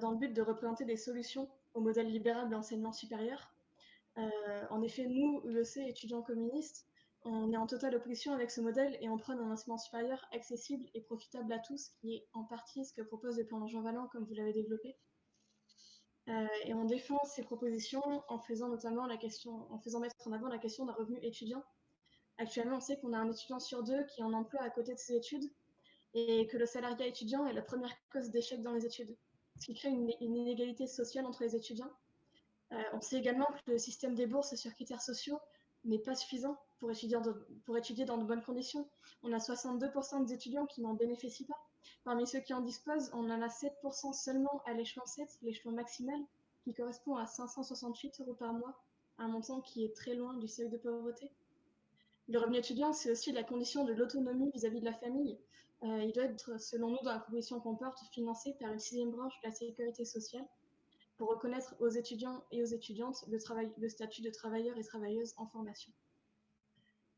dans le but de représenter des solutions au modèle libéral de l'enseignement supérieur. En effet, nous, UEC, étudiants communistes, on est en totale opposition avec ce modèle et on prône un enseignement supérieur accessible et profitable à tous, qui est en partie ce que propose le plan Langevin-Wallon, comme vous l'avez développé. Et on défend ces propositions en faisant notamment en faisant mettre en avant la question d'un revenu étudiant. Actuellement, on sait qu'on a un étudiant sur deux qui est en emploi à côté de ses études et que le salariat étudiant est la première cause d'échec dans les études, ce qui crée une inégalité sociale entre les étudiants. On sait également que le système des bourses sur critères sociaux n'est pas suffisant pour étudier dans de bonnes conditions. On a 62% des étudiants qui n'en bénéficient pas. Parmi ceux qui en disposent, on en a 7% seulement à l'échelon 7, l'échelon maximal, qui correspond à 568 € par mois, un montant qui est très loin du seuil de pauvreté. Le revenu étudiant, c'est aussi la condition de l'autonomie vis-à-vis de la famille. Il doit être, selon nous, dans la proposition qu'on porte, financé par une sixième branche de la sécurité sociale pour reconnaître aux étudiants et aux étudiantes le statut de travailleurs et travailleuses en formation.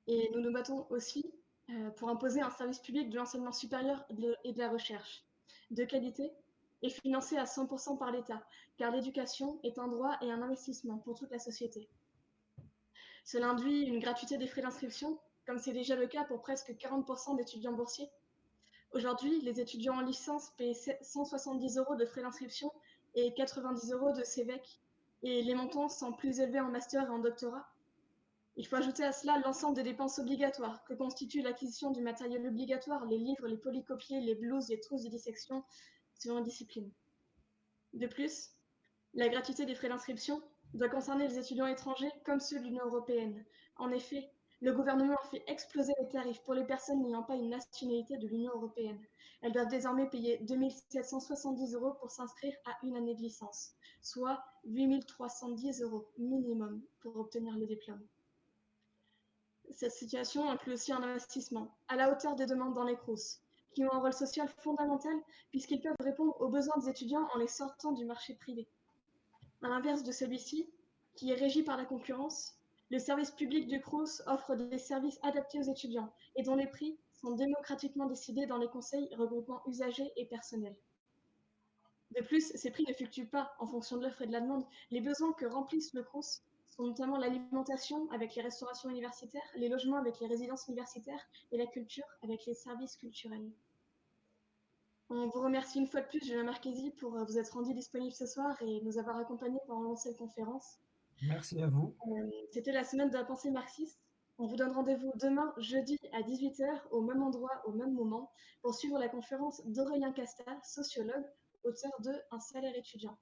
Et nous nous battons aussi pour imposer un service public de l'enseignement supérieur et de la recherche de qualité et financé à 100% par l'État, car l'éducation est un droit et un investissement pour toute la société. Cela induit une gratuité des frais d'inscription, comme c'est déjà le cas pour presque 40% d'étudiants boursiers. Aujourd'hui, les étudiants en licence paient 170 € de frais d'inscription et 90 € de CVEC, et les montants sont plus élevés en master et en doctorat. Il faut ajouter à cela l'ensemble des dépenses obligatoires que constituent l'acquisition du matériel obligatoire, les livres, les polycopiés, les blouses, les trousses de dissection, selon les disciplines. De plus, la gratuité des frais d'inscription doit concerner les étudiants étrangers comme ceux de l'Union européenne. En effet, le gouvernement a fait exploser les tarifs pour les personnes n'ayant pas une nationalité de l'Union européenne. Elles doivent désormais payer 2 770 € pour s'inscrire à une année de licence, soit 8 310 € minimum pour obtenir le diplôme. Cette situation inclut aussi un investissement à la hauteur des demandes dans les CROUS, qui ont un rôle social fondamental puisqu'ils peuvent répondre aux besoins des étudiants en les sortant du marché privé. À l'inverse de celui-ci, qui est régi par la concurrence, le service public du CROUS offre des services adaptés aux étudiants et dont les prix sont démocratiquement décidés dans les conseils regroupant usagers et personnels. De plus, ces prix ne fluctuent pas en fonction de l'offre et de la demande. Les besoins que remplissent le CROUS sont notamment l'alimentation avec les restaurations universitaires, les logements avec les résidences universitaires et la culture avec les services culturels. On vous remercie une fois de plus, Julien Marchesi, pour vous être rendu disponible ce soir et nous avoir accompagnés pendant cette conférence. Merci à vous. C'était la semaine de la pensée marxiste. On vous donne rendez-vous demain, jeudi, à 18 h, au même endroit, au même moment, pour suivre la conférence d'Aurélien Casta, sociologue, auteur de Un salaire étudiant.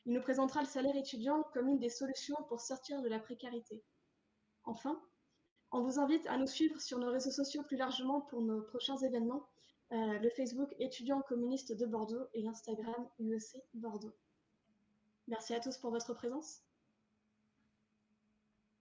Il nous présentera le salaire étudiant comme une des solutions pour sortir de la précarité. Enfin, on vous invite à nous suivre sur nos réseaux sociaux plus largement pour nos prochains événements, le Facebook étudiants communistes de Bordeaux et Instagram UEC Bordeaux. Merci à tous pour votre présence.